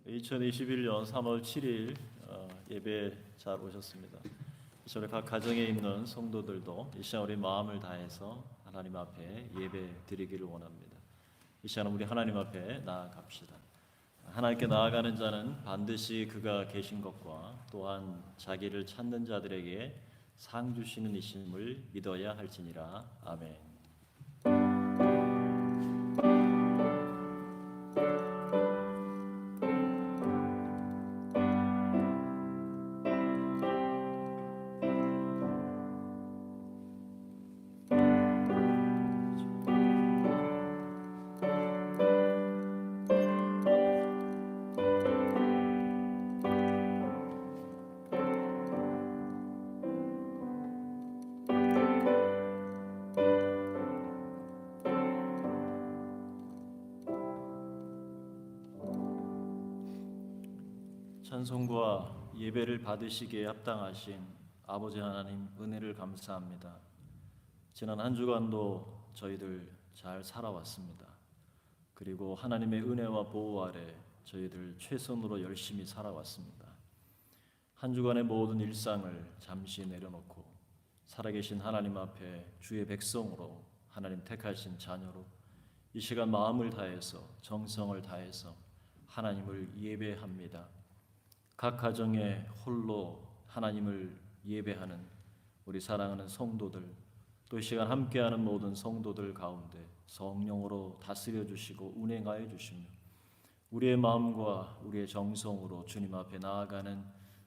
2021년 3월 7일 예배 잘 오셨습니다. 저희 각 가정에 있는 성도들도 이 시간 우리 마음을 다해서 하나님 앞에 예배 드리기를 원합니다. 이 시간 우리 하나님 앞에 나아갑시다. 하나님께 나아가는 자는 반드시 그가 계신 것과 또한 자기를 찾는 자들에게 상 주시는 이심을 믿어야 할지니라. 아멘. 찬송과 예배를 받으시기에 합당하신 아버지 하나님 은혜를 감사합니다. 지난 한 주간도 저희들 잘 살아왔습니다. 그리고 하나님의 은혜와 보호 아래 저희들 최선으로 열심히 살아왔습니다. 한 주간의 모든 일상을 잠시 내려놓고 살아계신 하나님 앞에 주의 백성으로 하나님 택하신 자녀로 이 시간 마음을 다해서 정성을 다해서 하나님을 예배합니다. 각 가정에 홀로 하나님을 예배하는 우리 사랑하는 성도들, 또 이 시간 함께하는 모든 성도들 가운데 성령으로 다스려 주시고 운행하여 주시며 우리의 마음과 우리의 정성으로 주님 앞에 나아가는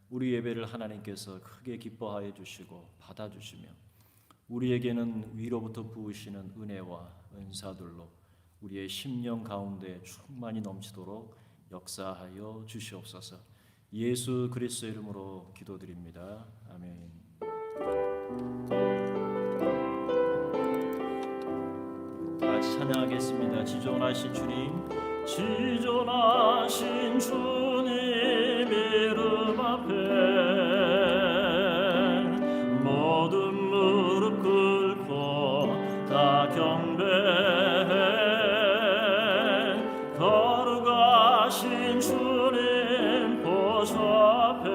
우리 예배를 하나님께서 크게 기뻐하여 주시고 받아주시며 우리에게는 위로부터 부으시는 은혜와 은사들로 우리의 심령 가운데 충만히 넘치도록 역사하여 주시옵소서. 예수 그리스도의 이름으로 기도드립니다. 아멘. 같이 찬양하겠습니다. 지존하신 주님, 지존하신 주님 이름 앞에 모든 무릎 꿇고 다 경배해. 거룩하신 주님 보좌 앞에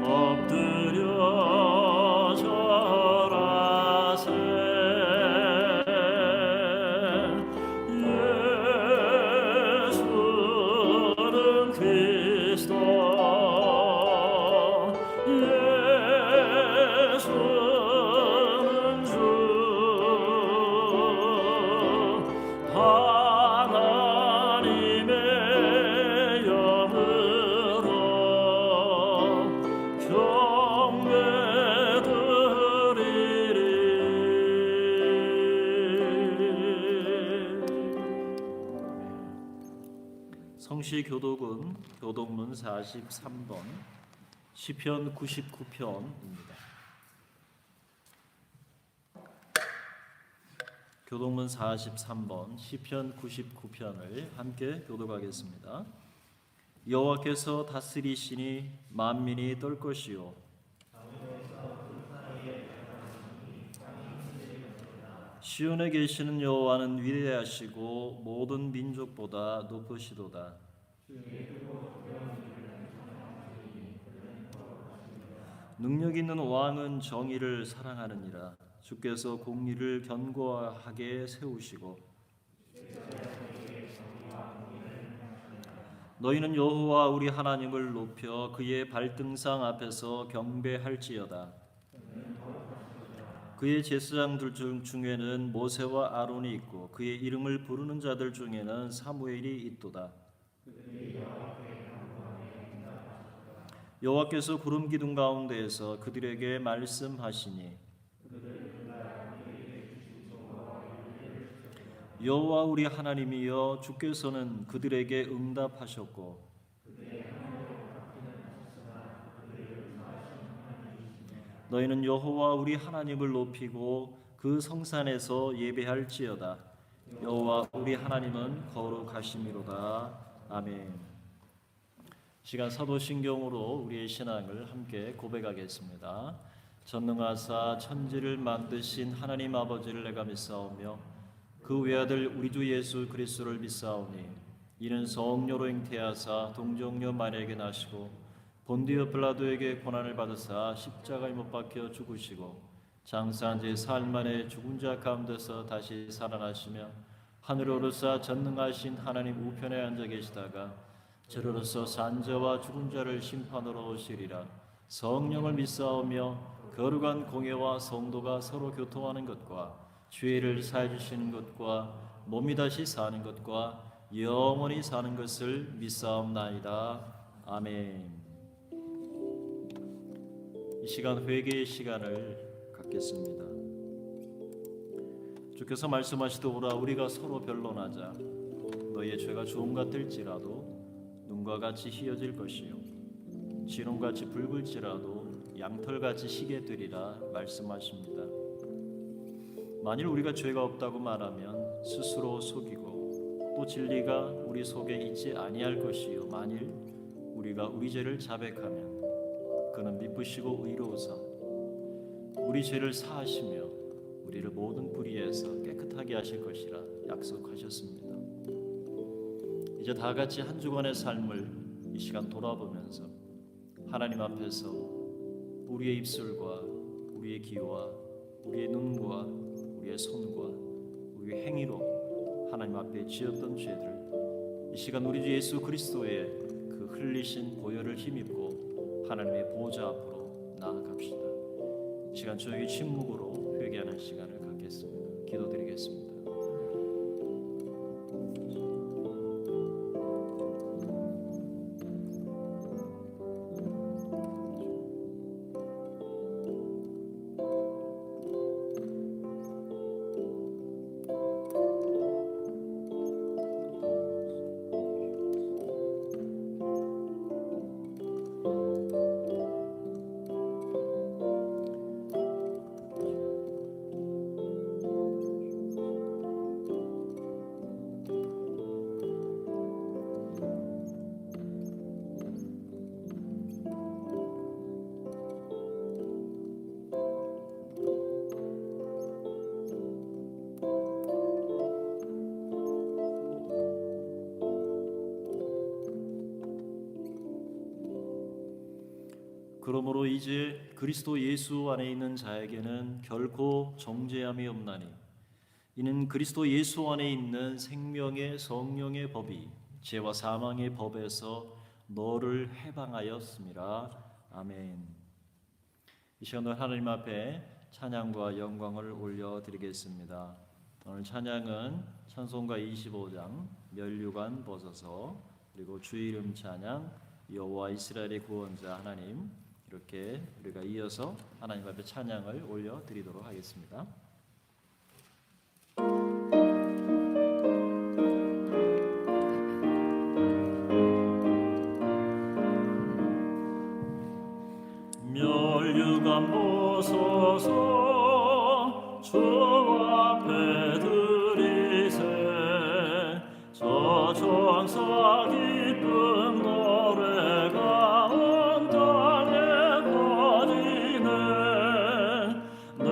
엎드려 절하세. 예수는 그리스도, 예수는 주, 하나님의 영으로 경배드리리. 성시 교독은 교독문 43번 시편 99편입니다. 교독문 43번 시편 99편을 함께 교독하겠습니다. 여호와께서 다스리시니 만민이 떨 것이요 시온에 계시는 여호와는 위대하시고 모든 민족보다 높으시도다. 능력 있는 왕은 정의를 사랑하느니라. 주께서 공의를 견고하게 세우시고 너희는 여호와 우리 하나님을 높여 그의 발등상 앞에서 경배할지어다. 그의 제사장들 중에는 모세와 아론이 있고 그의 이름을 부르는 자들 중에는 사무엘이 있도다. 여호와께서 구름 기둥 가운데에서 그들에게 말씀하시니 여호와 우리 하나님이여 주께서는 그들에게 응답하셨고 너희는 여호와 우리 하나님을 높이고 그 성산에서 예배할지어다. 여호와 우리 하나님은 거룩하심이로다. 아멘. 시간 사도신경으로 우리의 신앙을 함께 고백하겠습니다. 전능하사 천지를 만드신 하나님 아버지를 내가 믿사오며 그 외아들 우리 주 예수 그리스도를 믿사오니 이는 성령으로 잉태하사 동정녀 마리아에게 나시고 본디오 빌라도에게 고난을 받으사 십자가에 못 박혀 죽으시고 장사한 지 사흘 만에 죽은 자 가운데서 다시 살아나시며 하늘에 오르사 전능하신 하나님 우편에 앉아 계시다가 저로서 산자와 죽은 자를 심판하러 오시리라. 성령을 믿사오며 거룩한 공예와 성도가 서로 교통하는 것과 죄를 사해 주시는 것과 몸이 다시 사는 것과 영원히 사는 것을 믿사옵나이다. 아멘. 이 시간 회개의 시간을 갖겠습니다. 주께서 말씀하시도록 우리가 서로 변론하자. 너희의 죄가 주홍 같을지라도 눈과 같이 희어질 것이요 진홍같이 붉을지라도 양털같이 희게 되리라 말씀하십니다. 만일 우리가 죄가 없다고 말하면 스스로 속이고 또 진리가 우리 속에 있지 아니할 것이요 만일 우리가 우리 죄를 자백하면 그는 미쁘시고 의로우사 우리 죄를 사하시며 우리를 모든 불의에서 깨끗하게 하실 것이라 약속하셨습니다. 이제 다 같이 한 주간의 삶을 이 시간 돌아보면서 하나님 앞에서 우리의 입술과 우리의 귀와 우리의 눈과 우리의 손과 우리의 행위로 하나님 앞에 지었던 죄들 이 시간 우리 주 예수 그리스도의 그 흘리신 보혈을 힘입고 하나님의 보좌 앞으로 나아갑시다. 이 시간 조용히 침묵으로 회개하는 시간을 갖겠습니다. 기도드리겠습니다. 그러므로 이제 그리스도 예수 안에 있는 자에게는 결코 정죄함이 없나니 이는 그리스도 예수 안에 있는 생명의 성령의 법이 죄와 사망의 법에서 너를 해방하였음이라. 아멘. 이 시간도 하나님 앞에 찬양과 영광을 올려드리겠습니다. 오늘 찬양은 찬송가 25장 멸류관 벗어서 그리고 주의 이름 찬양 여호와 이스라엘의 구원자 하나님 이렇게 우리가 이어서 하나님 앞에 찬양을 올려드리도록 하겠습니다. 멸류관 벗어서 주 앞에 드리세 저 천사 기쁜 노래가 온 땅에 퍼지네 내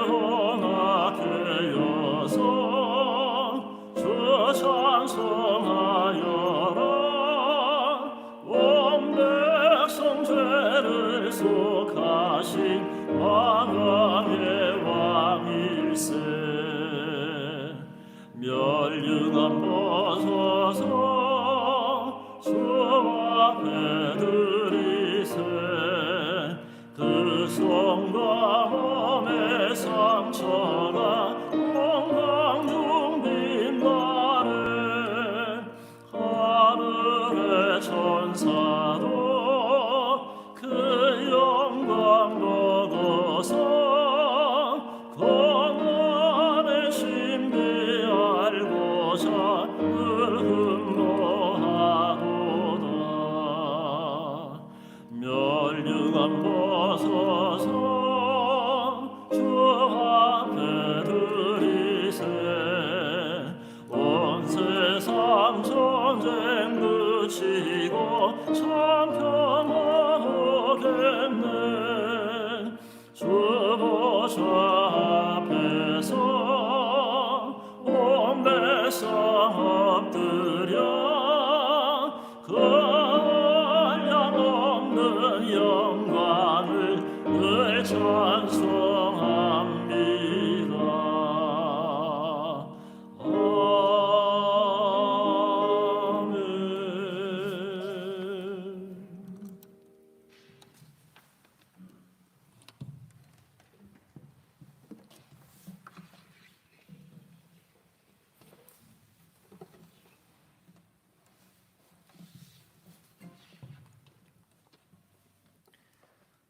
혼악하여서 주 찬송하여라 온 백성 죄를 속하신 왕왕의 왕일세 멸류관 벗어서 주 앞에 드리세 그 손과 몸의 상처가 영광 중 빛나네 하늘의 천사도 그 영광 보고서 공안의 신비 알고자 늘 흠모하도다 멸류관 벗어서 주 앞에 드리세 온 세상 전쟁 그치고 참 평화 오겠네 주 보좌 앞에서 온 백성 엎드려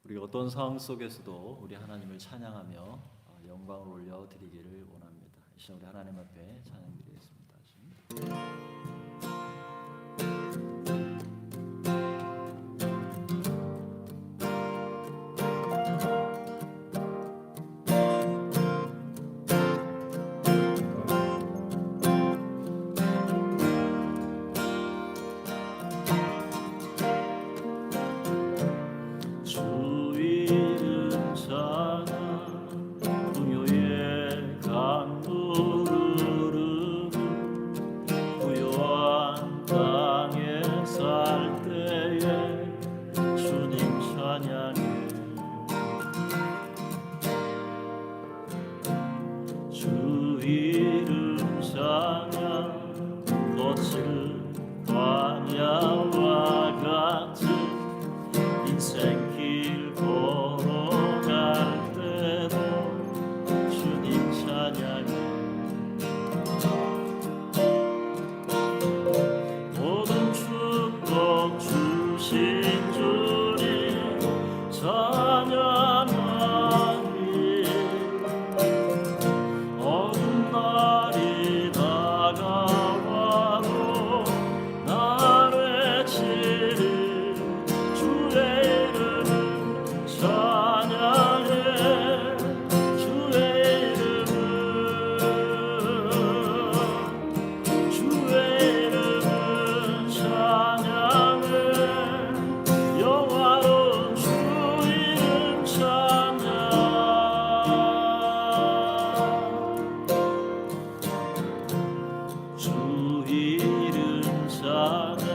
우리 어떤 상황 속에서도 우리 하나님을 찬양하며 영광을 올려드리기를 원합니다. 이 시간 우리 하나님 앞에 찬양드리겠습니다. 주 이름 찬양 거칠은 광야와 같은 인생길 걸어갈 때도 주님 찬양해 모든 축복 주신 주님 찬양하니 어두운 날이 다가와도 날 외치리 주의 이름을 찬양해 주의 이름을 찬양해 영화로운 주 이름 찬양 주 이름 찬양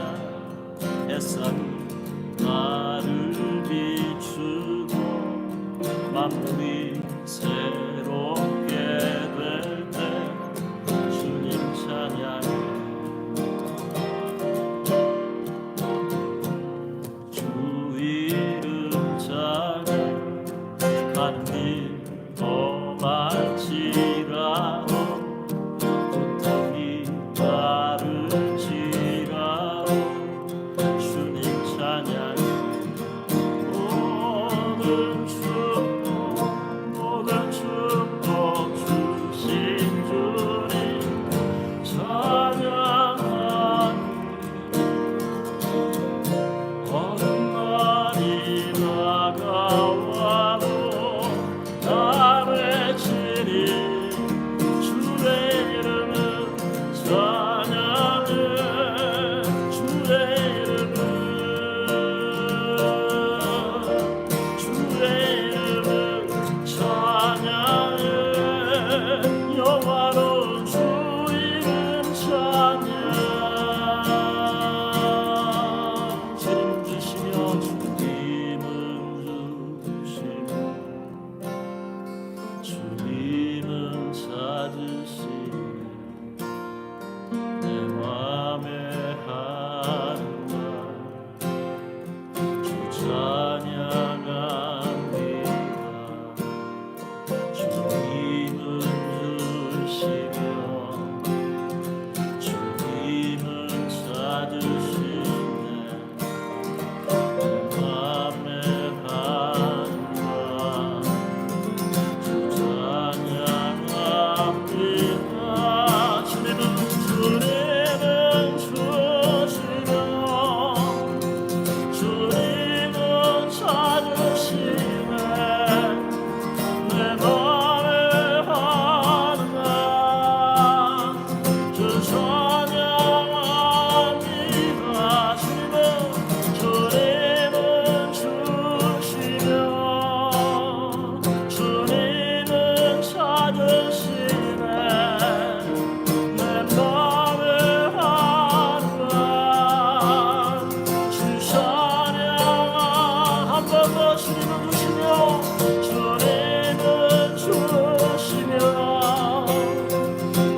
햇살이 나를 비추고 만물이 새롭게 될 때 주님 찬양해 주 이름 찬양 가는 길 험할지라도 고통이 많을지라도 주님 찬양해 모든 축복 주신 주님 찬양하니 어떤 날이 다가와도 날 외치리 주의 이름을 찬양해 주의 이름을 찬양해 영화로운 주 이름 찬양 주님 주시며 주님은 주시며 주님은 찾으시네 내 맘에 하는 말 주 찬양합니다 주님은 주시며 주님은 찾으시네 내 맘에 하는 말 주 찬양합니다 주님은 주시며 주님은 찾으시네 내 맘에 하는 말 주 찬양합니다 주님은 주시며 주님은 찾으시네 내 맘에 하는 말 주 찬양 한 번 더 주님은 주시며 주님은 주시며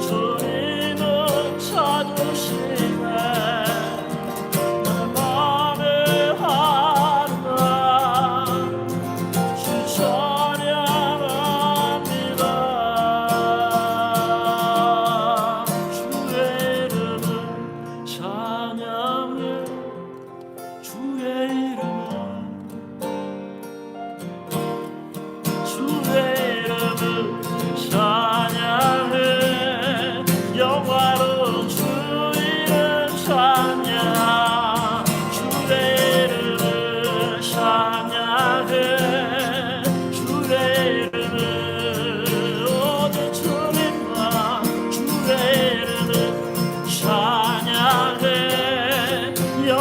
주님은 찾으시네 내 맘에 하는 말 주 찬양합니다 주의 이름을 찬양해 주의 이름을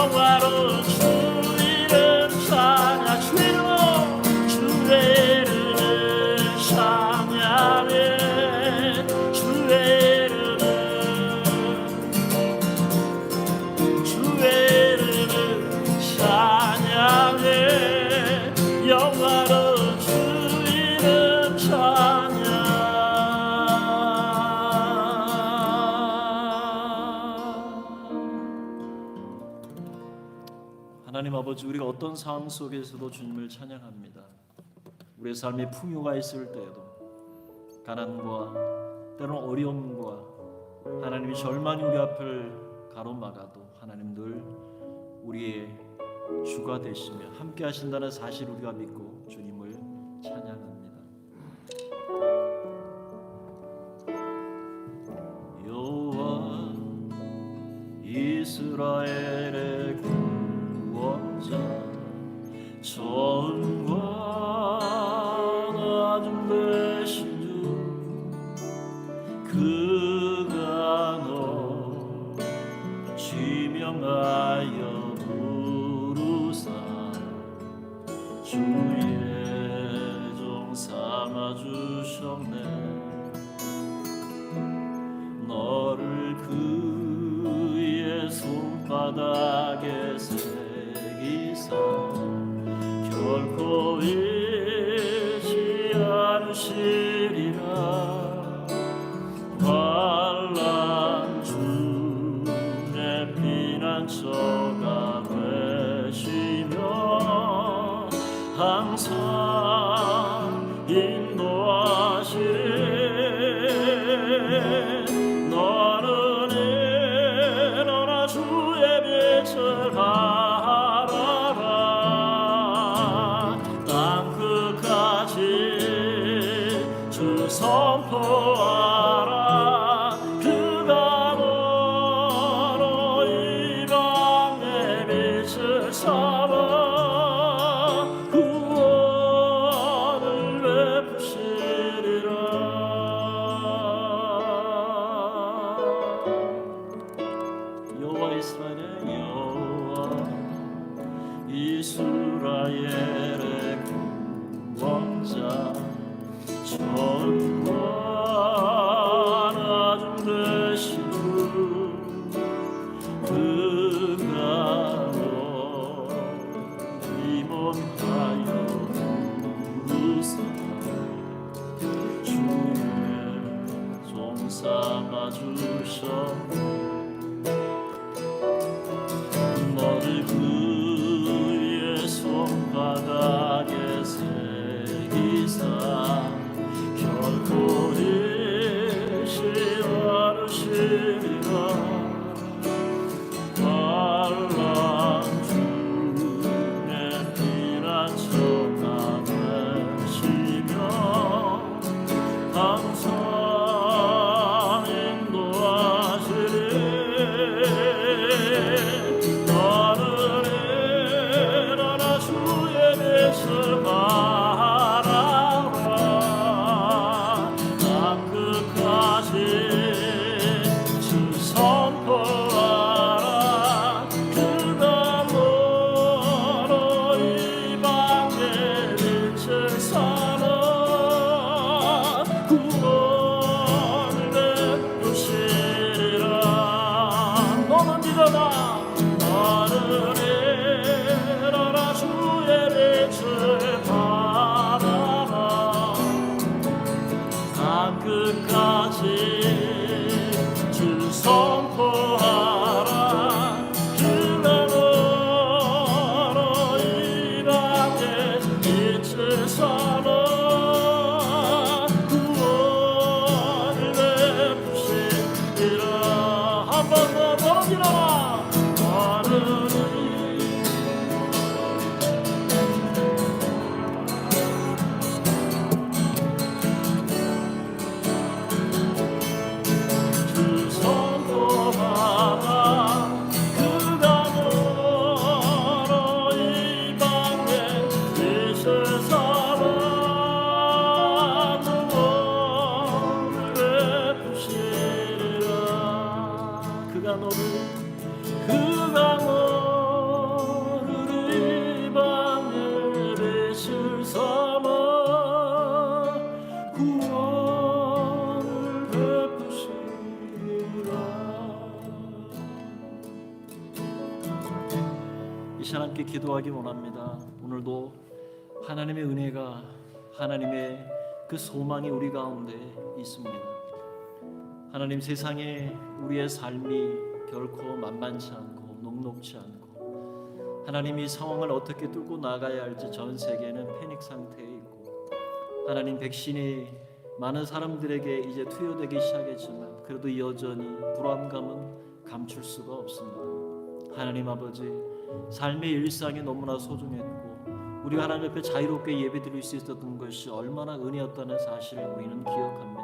영화로운 주 이름 찬양 주의 이름을 찬양해 주의 이름을 찬양해 영화로운 주 이름 찬양. 하나님 아버지, 우리가 어떤 상황 속에서도 주님을 찬양합니다. 우리의 삶에 풍요가 있을 때에도, 가난과 때로는 어려움과 하나님이 절망이 우리 앞을 가로막아도 하나님 늘 우리의 주가 되시며 함께 하신다는 사실을 우리가 믿고 주님을 찬양합니다. 여호와 이스라엘의 구원자, 전과 낮음 되신 주, 그가 너 지명하여 부르사 주의 종 삼아주셨네. 너를 그의 손바닥에 새기사 결코 잃지 않으시리라. 환난 중에 피난처가 되시며 항상 인도하시리. 너는 일어나 주의 빛을 바라라. 땅 끝까지 주 선포하라. 그가 너로 이방의 빛을 삼아 구원을 베푸시리라. 여호와 이스라엘의 구원자, 전과 낮음 되신 주, 그가 너 임원하여 부르사 주의 종 삼아주셨네. 너를 그의 손바닥에 새기사 결코 시간 함께 기도하기 원합니다. 오늘도 하나님의 은혜가, 하나님의 그 소망이 우리 가운데 있습니다. 하나님, 세상에 우리의 삶이 결코 만만치 않고 녹록지 않고 하나님, 이 상황을 어떻게 뚫고 나가야 할지 전 세계는 패닉 상태에 있고, 하나님, 백신이 많은 사람들에게 이제 투여되기 시작했지만 그래도 여전히 불안감은 감출 수가 없습니다. 하나님 아버지, 삶의 일상이 너무나 소중했고 우리가 하나님 앞에 자유롭게 예배드릴 수 있었던 것이 얼마나 은혜였다는 사실을 우리는 기억합니다.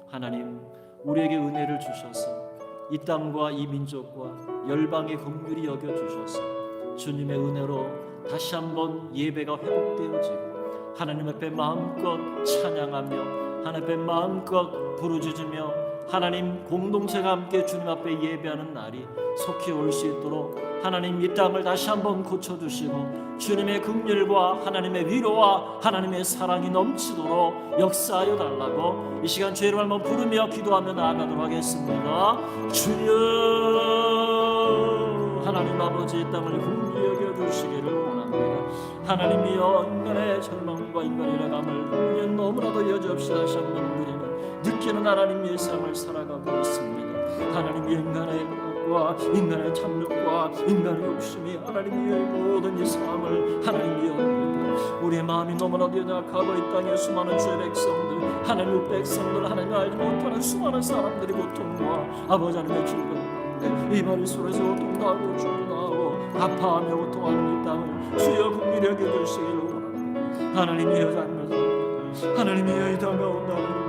하나님, 우리에게 은혜를 주셔서 이 땅과 이 민족과 열방의 긍휼히 여겨주셔서 주님의 은혜로 다시 한번 예배가 회복되어지고 하나님 앞에 마음껏 찬양하며 하나님 앞에 마음껏 부르짖으며 하나님, 공동체가 함께 주님 앞에 예배하는 날이 속히 올 수 있도록 하나님, 이 땅을 다시 한번 고쳐주시고 주님의 긍휼과 하나님의 위로와 하나님의 사랑이 넘치도록 역사하여 달라고 이 시간 주의 이름을 한번 부르며 기도하며 나아가도록 하겠습니다. 주여, 하나님 아버지, 이 땅을 긍휼히 여겨주시기를 원합니다. 하나님이여, 인간의 절망과 인간의 내감을 우리는 너무나도 여지없이 다시 한번 느끼는 하나님의 삶을 살아가고 있습니다. 하나님이 인간의 것과 인간의 참력과 인간의 욕심이 하나님의 모든 이 삶을 하나님이여, 우리의 마음이 너무나도 연약하고 이 땅에 수많은 주의 백성들, 하나님의 백성들, 하나님을 알지 못하는 수많은 사람들이 고통과 아버지 하나님의 즐거움 가운데 이 말을 속에서 고통하고 죽어나고 아파하며 고통하는 이 땅을 주여 긍휼히 여겨주시기를 원합니다. 하나님이여, 하나님이여, 이 땅 가운데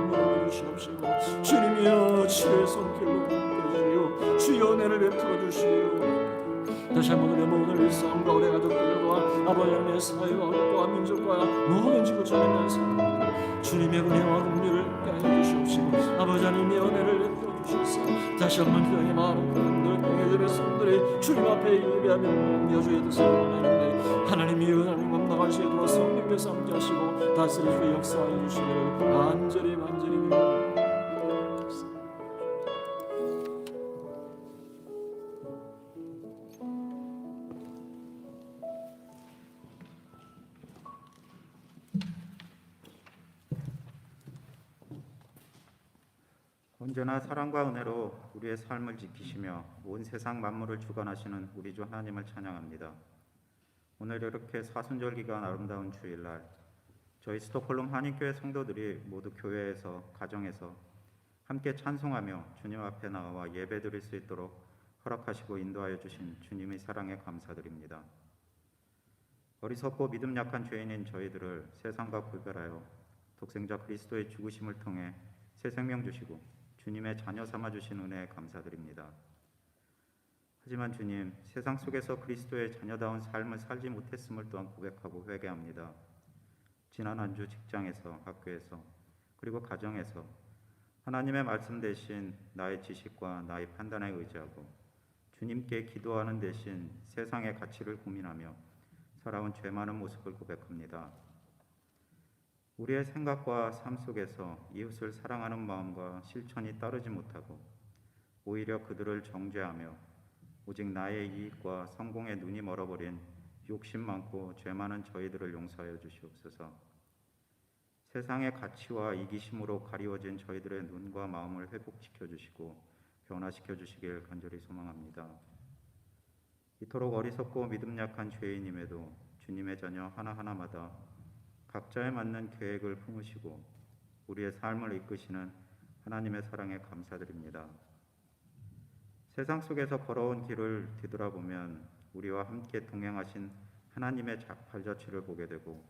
주시옵시고 주님이여, 치유의 손길로 감겨주시오. 주여, 은혜를 베풀어 주시오. 다시 한번 우리의 모든 일상과 우리 가족들과 아버지 하나님의 사회와 국가와 민족과 모든 지구촌의 사람들 주님의 은혜와 긍휼을 깨해 주시옵시고 아버지 하나님의 은혜를 베풀어 주시옵소서. 다시 한번 주님의 많은 분들, 교회의 백성들이 주님 앞에 예배하며 여주의 뜻을 원하는데 하나님이 하나님 감당하시게 도록 성령께서 함께 하시고 다스리시고 역사하여 주시기를 간절히 기도합니다. 언제나 사랑과 은혜로 우리의 삶을 지키시며 온 세상 만물을 주관하시는 우리 주 하나님을 찬양합니다. 오늘 이렇게 사순절 기간 아름다운 주일날 저희 스톡홀름 한인교회 성도들이 모두 교회에서, 가정에서 함께 찬송하며 주님 앞에 나와 예배드릴 수 있도록 허락하시고 인도하여 주신 주님의 사랑에 감사드립니다. 어리석고 믿음 약한 죄인인 저희들을 세상과 구별하여 독생자 그리스도의 죽으심을 통해 새 생명 주시고 주님의 자녀 삼아 주신 은혜에 감사드립니다. 하지만 주님, 세상 속에서 그리스도의 자녀다운 삶을 살지 못했음을 또한 고백하고 회개합니다. 지난 한 주 직장에서, 학교에서, 그리고 가정에서 하나님의 말씀 대신 나의 지식과 나의 판단에 의지하고 주님께 기도하는 대신 세상의 가치를 고민하며 살아온 죄 많은 모습을 고백합니다. 우리의 생각과 삶 속에서 이웃을 사랑하는 마음과 실천이 따르지 못하고 오히려 그들을 정죄하며 오직 나의 이익과 성공에 눈이 멀어버린 욕심 많고 죄 많은 저희들을 용서하여 주시옵소서. 세상의 가치와 이기심으로 가리워진 저희들의 눈과 마음을 회복시켜 주시고 변화시켜 주시길 간절히 소망합니다. 이토록 어리석고 믿음 약한 죄인임에도 주님의 자녀 하나하나마다 각자에 맞는 계획을 품으시고 우리의 삶을 이끄시는 하나님의 사랑에 감사드립니다. 세상 속에서 걸어온 길을 뒤돌아보면 우리와 함께 동행하신 하나님의 발자취를 보게 되고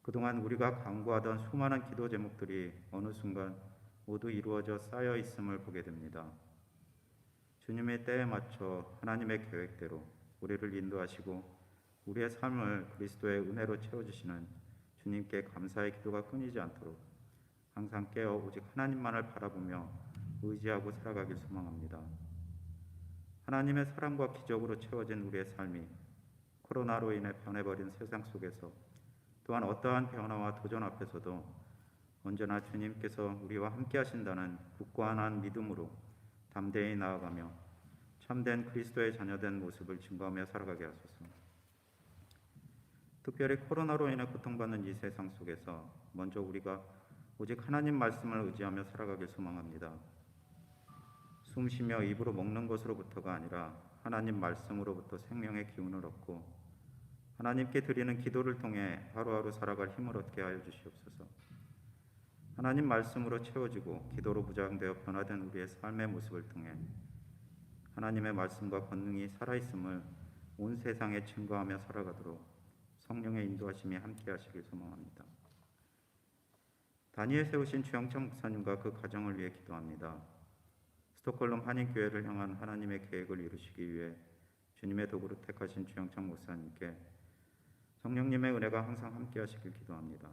그동안 우리가 간구하던 수많은 기도 제목들이 어느 순간 모두 이루어져 쌓여 있음을 보게 됩니다. 주님의 때에 맞춰 하나님의 계획대로 우리를 인도하시고 우리의 삶을 그리스도의 은혜로 채워주시는 주님께 감사의 기도가 끊이지 않도록 항상 깨어 오직 하나님만을 바라보며 의지하고 살아가길 소망합니다. 하나님의 사랑과 기적으로 채워진 우리의 삶이 코로나로 인해 변해버린 세상 속에서 또한 어떠한 변화와 도전 앞에서도 언제나 주님께서 우리와 함께 하신다는 굳건한 믿음으로 담대히 나아가며 참된 그리스도의 자녀된 모습을 증거하며 살아가게 하소서. 특별히 코로나로 인해 고통받는 이 세상 속에서 먼저 우리가 오직 하나님 말씀을 의지하며 살아가길 소망합니다. 숨 쉬며 입으로 먹는 것으로부터가 아니라 하나님 말씀으로부터 생명의 기운을 얻고 하나님께 드리는 기도를 통해 하루하루 살아갈 힘을 얻게 하여 주시옵소서. 하나님 말씀으로 채워지고 기도로 무장되어 변화된 우리의 삶의 모습을 통해 하나님의 말씀과 권능이 살아있음을 온 세상에 증거하며 살아가도록 성령의 인도하심이 함께 하시길 소망합니다. 단위에 세우신 주영창 목사님과 그 가정을 위해 기도합니다. 스톡홀름 한인교회를 향한 하나님의 계획을 이루시기 위해 주님의 도구로 택하신 주영창 목사님께 성령님의 은혜가 항상 함께 하시길 기도합니다.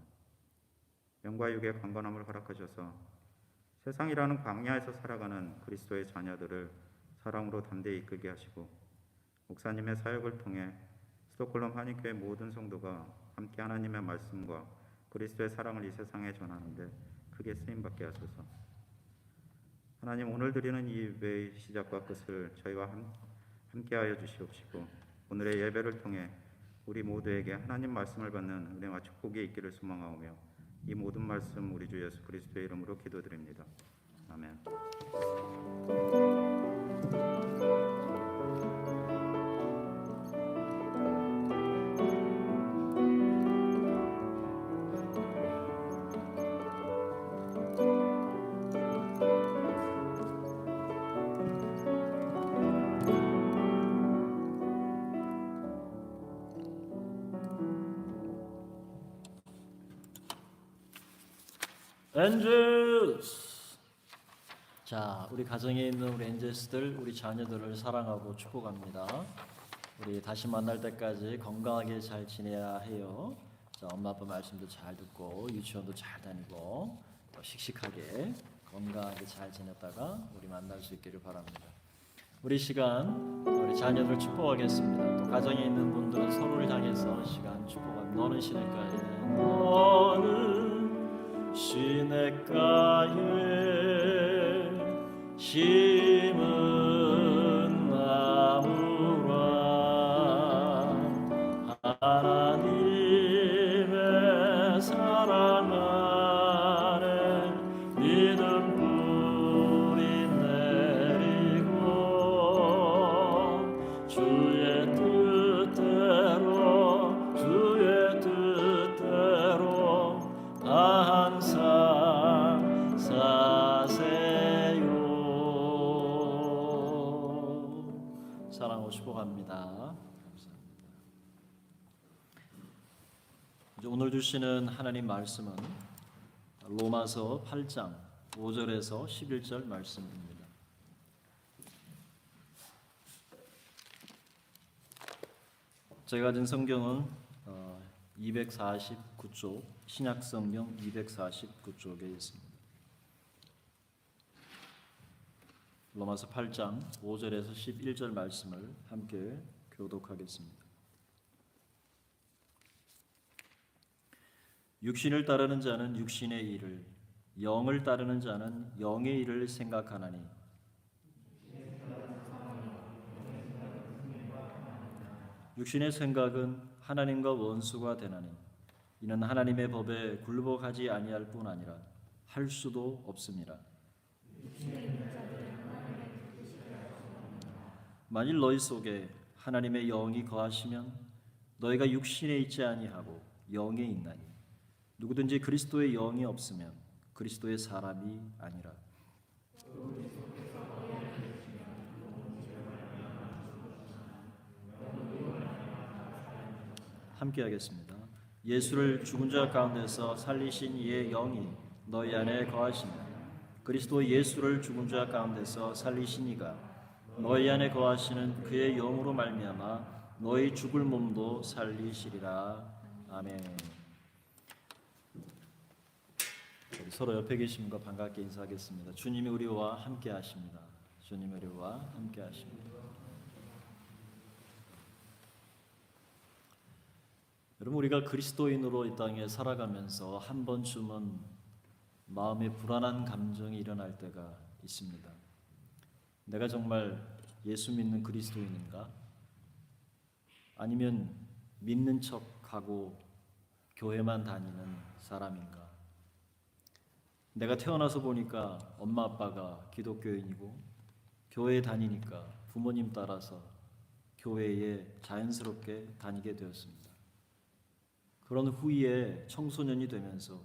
영과 육의 강건함을 허락하셔서 세상이라는 광야에서 살아가는 그리스도의 자녀들을 사랑으로 담대히 이끌게 하시고 목사님의 사역을 통해 스톡홀름 한인교회 모든 성도가 함께 하나님의 말씀과 그리스도의 사랑을 이 세상에 전하는데 크게 쓰임받게 하소서. 하나님, 오늘 드리는 이 예배의 시작과 끝을 저희와 함께하여 주시옵시고 오늘의 예배를 통해 우리 모두에게 하나님 말씀을 받는 은혜와 축복이 있기를 소망하오며 이 모든 말씀 우리 주 예수 그리스도의 이름으로 기도드립니다. 아멘. 엔젤스. 자, 우리 가정에 있는 우리 엔젤스들, 우리 자녀들을 사랑하고 축복합니다. 우리 다시 만날 때까지 건강하게 잘 지내야 해요. 자, 엄마 아빠 말씀도 잘 듣고 유치원도 잘 다니고 또 씩씩하게 건강하게 잘 지냈다가 우리 만날 수 있기를 바랍니다. 우리 시간 우리 자녀들 축복하겠습니다. 또 가정에 있는 분들은 서로를 향해서 시간 축복합니다. 너는 시냇가에 시냇가에 심은 나무라 하나님의 사랑 안에 믿음 뿌리 내리고 주의 뜻대로 항상 사세요. 사랑하고 축복합니다. 감사합니다. 이제 오늘 주시는 하나님 말씀은 로마서 8장 5절에서 11절 말씀입니다. 제가 가진 성경은 249쪽, 신약성경 249쪽에 있습니다. 로마서 8장 5절에서 11절 말씀을 함께 교독하겠습니다. 육신을 따르는 자는 육신의 일을, 영을 따르는 자는 영의 일을 생각하나니 육신의 생각은 하나님과 원수가 되나니 이는 하나님의 법에 굴복하지 아니할 뿐 아니라 할 수도 없습니다. 만일 너희 속에 하나님의 영이 거하시면 너희가 육신에 있지 아니하고 영에 있나니 누구든지 그리스도의 영이 없으면 그리스도의 사람이 아니라. 함께 하겠습니다. 예수를 죽은 자 가운데서 살리신 이의 영이 너희 안에 거하시며 그리스도 예수를 죽은 자 가운데서 살리신 이가 너희 안에 거하시는 그의 영으로 말미암아 너희 죽을 몸도 살리시리라. 아멘. 우리 서로 옆에 계신 분과 반갑게 인사하겠습니다. 주님이 우리와 함께 하십니다. 주님이 우리와 함께 하십니다. 여러분, 우리가 그리스도인으로 이 땅에 살아가면서 한 번쯤은 마음에 불안한 감정이 일어날 때가 있습니다. 내가 정말 예수 믿는 그리스도인인가? 아니면 믿는 척하고 교회만 다니는 사람인가? 내가 태어나서 보니까 엄마 아빠가 기독교인이고 교회에 다니니까 부모님 따라서 교회에 자연스럽게 다니게 되었습니다. 그런 후에 청소년이 되면서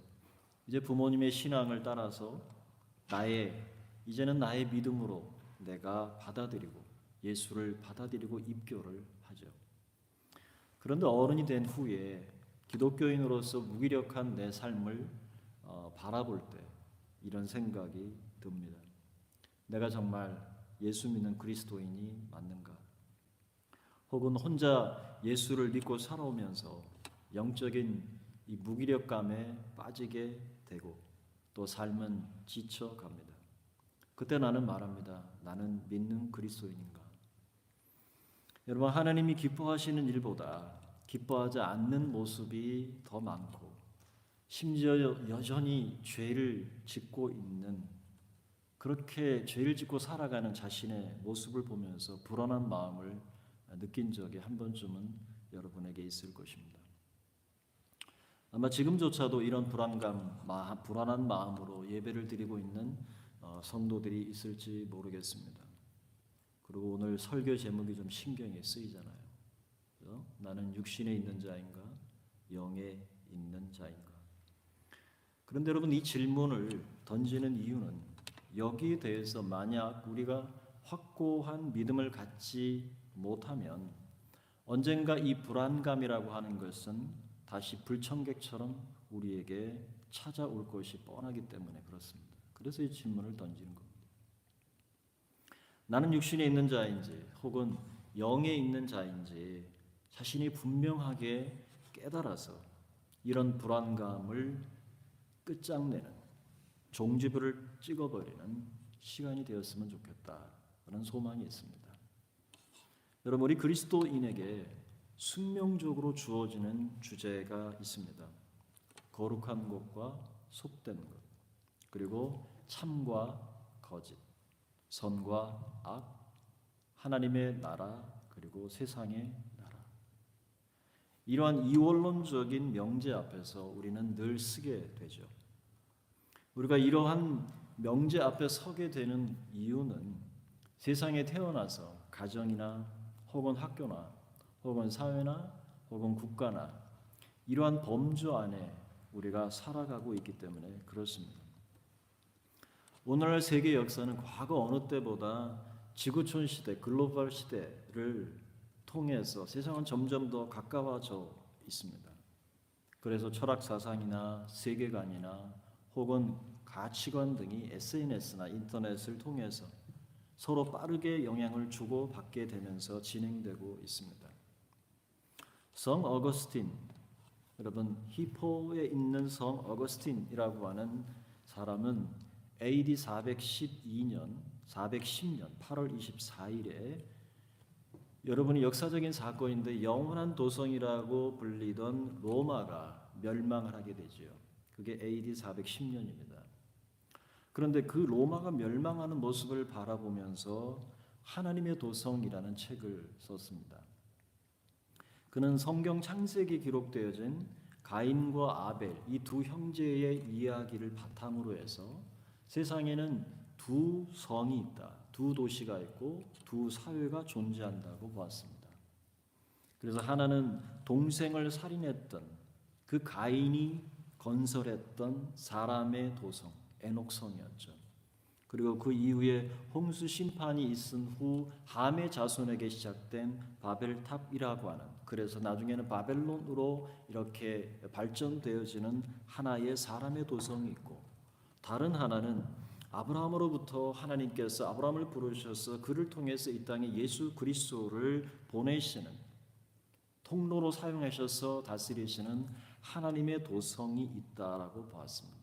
이제 부모님의 신앙을 따라서 이제는 나의 믿음으로 내가 받아들이고 예수를 받아들이고 입교를 하죠. 그런데 어른이 된 후에 기독교인으로서 무기력한 내 삶을 바라볼 때 이런 생각이 듭니다. 내가 정말 예수 믿는 그리스도인이 맞는가? 혹은 혼자 예수를 믿고 살아오면서 영적인 이 무기력감에 빠지게 되고 또 삶은 지쳐갑니다. 그때 나는 말합니다. 나는 믿는 그리스도인인가? 여러분, 하나님이 기뻐하시는 일보다 기뻐하지 않는 모습이 더 많고 심지어 여전히 죄를 짓고 있는, 그렇게 죄를 짓고 살아가는 자신의 모습을 보면서 불안한 마음을 느낀 적이 한 번쯤은 여러분에게 있을 것입니다. 아마 지금조차도 이런 불안한 마음으로 예배를 드리고 있는 성도들이 있을지 모르겠습니다. 그리고 오늘 설교 제목이 좀 신경이 쓰이잖아요. 그렇죠? 나는 육신에 있는 자인가, 영에 있는 자인가? 그런데 여러분, 이 질문을 던지는 이유는 여기에 대해서 만약 우리가 확고한 믿음을 갖지 못하면 언젠가 이 불안감이라고 하는 것은 다시 불청객처럼 우리에게 찾아올 것이 뻔하기 때문에 그렇습니다. 그래서 이 질문을 던지는 겁니다. 나는 육신에 있는 자인지 혹은 영에 있는 자인지 자신이 분명하게 깨달아서 이런 불안감을 끝장내는, 종지부를 찍어버리는 시간이 되었으면 좋겠다는 소망이 있습니다. 여러분, 우리 그리스도인에게 숙명적으로 주어지는 주제가 있습니다. 거룩한 것과 속된 것, 그리고 참과 거짓, 선과 악, 하나님의 나라, 그리고 세상의 나라. 이러한 이원론적인 명제 앞에서 우리는 늘 쓰게 되죠. 우리가 이러한 명제 앞에 서게 되는 이유는 세상에 태어나서 가정이나 혹은 학교나 혹은 사회나 혹은 국가나 이러한 범주 안에 우리가 살아가고 있기 때문에 그렇습니다. 오늘날 세계 역사는 과거 어느 때보다 지구촌 시대, 글로벌 시대를 통해서 세상은 점점 더 가까워져 있습니다. 그래서 철학 사상이나 세계관이나 혹은 가치관 등이 SNS나 인터넷을 통해서 서로 빠르게 영향을 주고 받게 되면서 진행되고 있습니다. 성 어거스틴, 여러분 히포에 있는 성 어거스틴이라고 하는 사람은 AD 410년 8월 24일에 여러분이 역사적인 사건인데 영원한 도성이라고 불리던 로마가 멸망을 하게 되죠. 그게 AD 410년입니다. 그런데 그 로마가 멸망하는 모습을 바라보면서 하나님의 도성이라는 책을 썼습니다. 그는 성경 창세기 기록되어진 가인과 아벨 이 두 형제의 이야기를 바탕으로 해서 세상에는 두 성이 있다, 두 도시가 있고 두 사회가 존재한다고 보았습니다. 그래서 하나는 동생을 살인했던 그 가인이 건설했던 사람의 도성 에녹성이었죠. 그리고 그 이후에 홍수 심판이 있은 후 함의 자손에게 시작된 바벨탑이라고 하는, 그래서 나중에는 바벨론으로 이렇게 발전되어지는 하나의 사람의 도성이 있고, 다른 하나는 아브라함으로부터 하나님께서 아브라함을 부르셔서 그를 통해서 이 땅에 예수 그리스도를 보내시는 통로로 사용하셔서 다스리시는 하나님의 도성이 있다라고 보았습니다.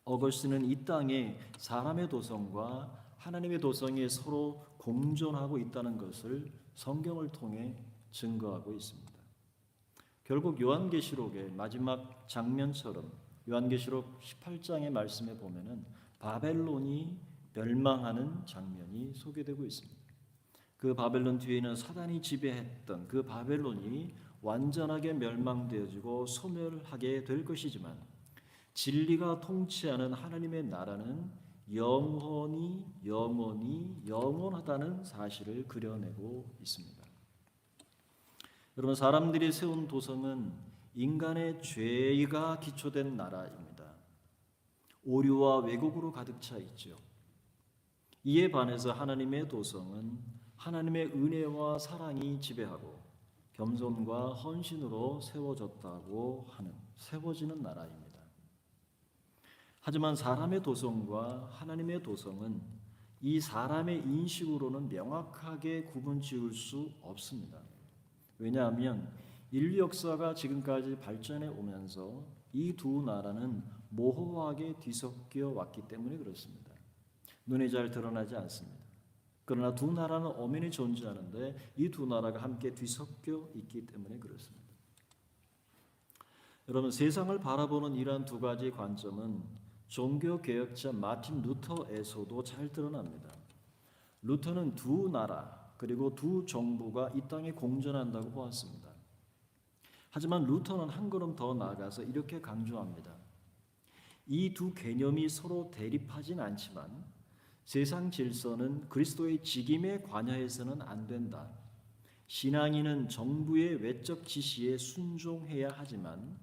어거스틴은 이 땅에 사람의 도성과 하나님의 도성이 서로 공존하고 있다는 것을 성경을 통해 증거하고 있습니다. 결국 요한계시록의 마지막 장면처럼 요한계시록 18장의 말씀에 보면은 바벨론이 멸망하는 장면이 소개되고 있습니다. 그 바벨론 뒤에는 사단이 지배했던 그 바벨론이 완전하게 멸망되어지고 소멸하게 될 것이지만 진리가 통치하는 하나님의 나라는 영원하다는 사실을 그려내고 있습니다. 여러분, 사람들이 세운 도성은 인간의 죄가 기초된 나라입니다. 오류와 왜곡으로 가득 차 있죠. 이에 반해서 하나님의 도성은 하나님의 은혜와 사랑이 지배하고 겸손과 헌신으로 세워지는 나라입니다. 하지만 사람의 도성과 하나님의 도성은 이 사람의 인식으로는 명확하게 구분 지을 수 없습니다. 왜냐하면 인류 역사가 지금까지 발전해 오면서 이 두 나라는 모호하게 뒤섞여 왔기 때문에 그렇습니다. 눈에 잘 드러나지 않습니다. 그러나 두 나라는 엄연히 존재하는데 이 두 나라가 함께 뒤섞여 있기 때문에 그렇습니다. 여러분, 세상을 바라보는 이러한 두 가지 관점은 종교개혁자 마틴 루터에서도 잘 드러납니다. 루터는 두 나라 그리고 두 정부가 이 땅에 공존한다고 보았습니다. 하지만 루터는 한 걸음 더 나아가서 이렇게 강조합니다. 이 두 개념이 서로 대립하진 않지만 세상 질서는 그리스도의 직임에 관여해서는 안 된다. 신앙인은 정부의 외적 지시에 순종해야 하지만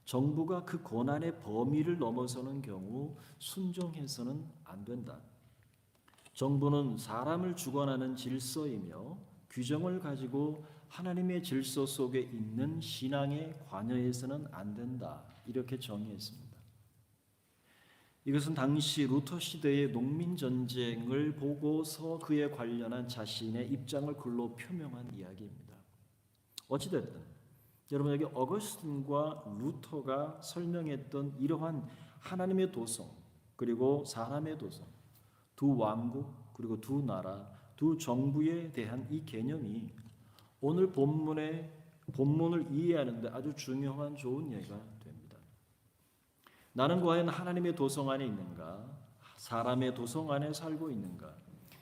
정부가 그 권한의 범위를 넘어서는 경우 순종해서는 안 된다. 정부는 사람을 주관하는 질서이며 규정을 가지고 하나님의 질서 속에 있는 신앙에 관여해서는 안 된다. 이렇게 정의했습니다. 이것은 당시 루터 시대의 농민 전쟁을 보고서 그에 관련한 자신의 입장을 글로 표명한 이야기입니다. 어찌됐든 여러분, 여기 어거스틴과 루터가 설명했던 이러한 하나님의 도성 그리고 사람의 도성, 두 왕국 그리고 두 나라, 두 정부에 대한 이 개념이 오늘 본문을 이해하는 데 아주 중요한 좋은 예가 됩니다. 나는 과연 하나님의 도성 안에 있는가? 사람의 도성 안에 살고 있는가?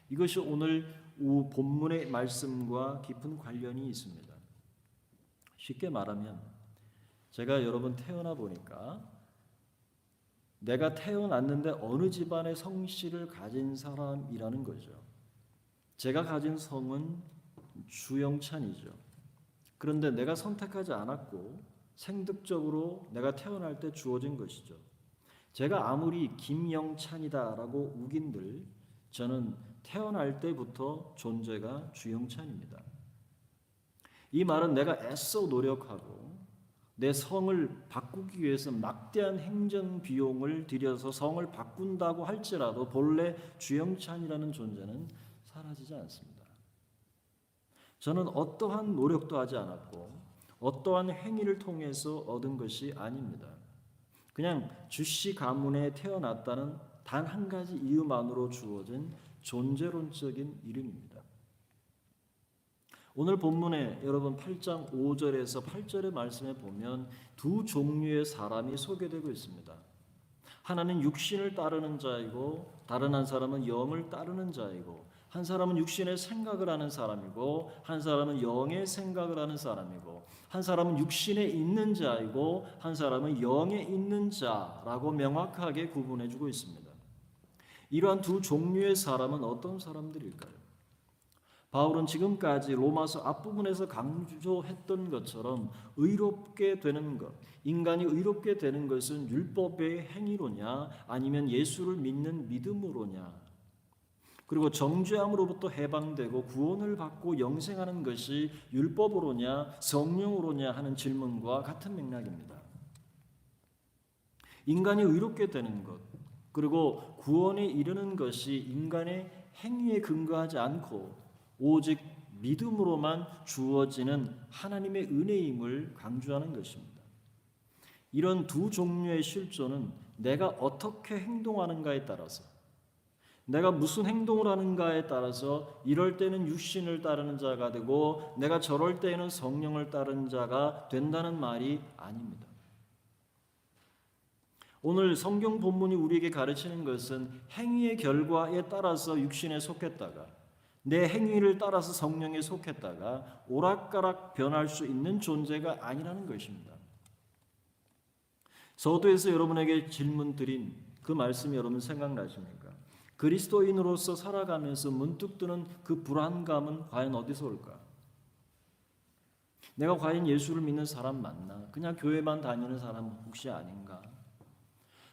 이것이 오늘 본문의 말씀과 깊은 관련이 있습니다. 쉽게 말하면 제가 여러분 태어나 보니까 내가 태어났는데 어느 집안의 성씨를 가진 사람이라는 거죠. 제가 가진 성은 주영찬이죠. 그런데 내가 선택하지 않았고 생득적으로 내가 태어날 때 주어진 것이죠. 제가 아무리 김영찬이다라고 우긴들 저는 태어날 때부터 존재가 주영찬입니다. 이 말은 내가 애써 노력하고 내 성을 바꾸기 위해서 막대한 행정 비용을 들여서 성을 바꾼다고 할지라도 본래 주영찬이라는 존재는 사라지지 않습니다. 저는 어떠한 노력도 하지 않았고 어떠한 행위를 통해서 얻은 것이 아닙니다. 그냥 주씨 가문에 태어났다는 단 한 가지 이유만으로 주어진 존재론적인 이름입니다. 오늘 본문에 여러분 8장 5절에서 8절의 말씀에 보면 두 종류의 사람이 소개되고 있습니다. 하나는 육신을 따르는 자이고 다른 한 사람은 영을 따르는 자이고 한 사람은 육신의 생각을 하는 사람이고 한 사람은 영의 생각을 하는 사람이고 한 사람은 육신에 있는 자이고 한 사람은 영에 있는 자라고 명확하게 구분해주고 있습니다. 이러한 두 종류의 사람은 어떤 사람들일까요? 바울은 지금까지 로마서 앞부분에서 강조했던 것처럼 의롭게 되는 것, 인간이 의롭게 되는 것은 율법의 행위로냐 아니면 예수를 믿는 믿음으로냐, 그리고 정죄함으로부터 해방되고 구원을 받고 영생하는 것이 율법으로냐 성령으로냐 하는 질문과 같은 맥락입니다. 인간이 의롭게 되는 것 그리고 구원에 이르는 것이 인간의 행위에 근거하지 않고 오직 믿음으로만 주어지는 하나님의 은혜임을 강조하는 것입니다. 이런 두 종류의 실존은 내가 어떻게 행동하는가에 따라서, 내가 무슨 행동을 하는가에 따라서 이럴 때는 육신을 따르는 자가 되고 내가 저럴 때에는 성령을 따르는 자가 된다는 말이 아닙니다. 오늘 성경 본문이 우리에게 가르치는 것은 행위의 결과에 따라서 육신에 속했다가 내 행위를 따라서 성령에 속했다가 오락가락 변할 수 있는 존재가 아니라는 것입니다. 서두에서 여러분에게 질문 드린 그 말씀이 여러분 생각나십니까? 그리스도인으로서 살아가면서 문득 드는 그 불안감은 과연 어디서 올까? 내가 과연 예수를 믿는 사람 맞나? 그냥 교회만 다니는 사람 혹시 아닌가?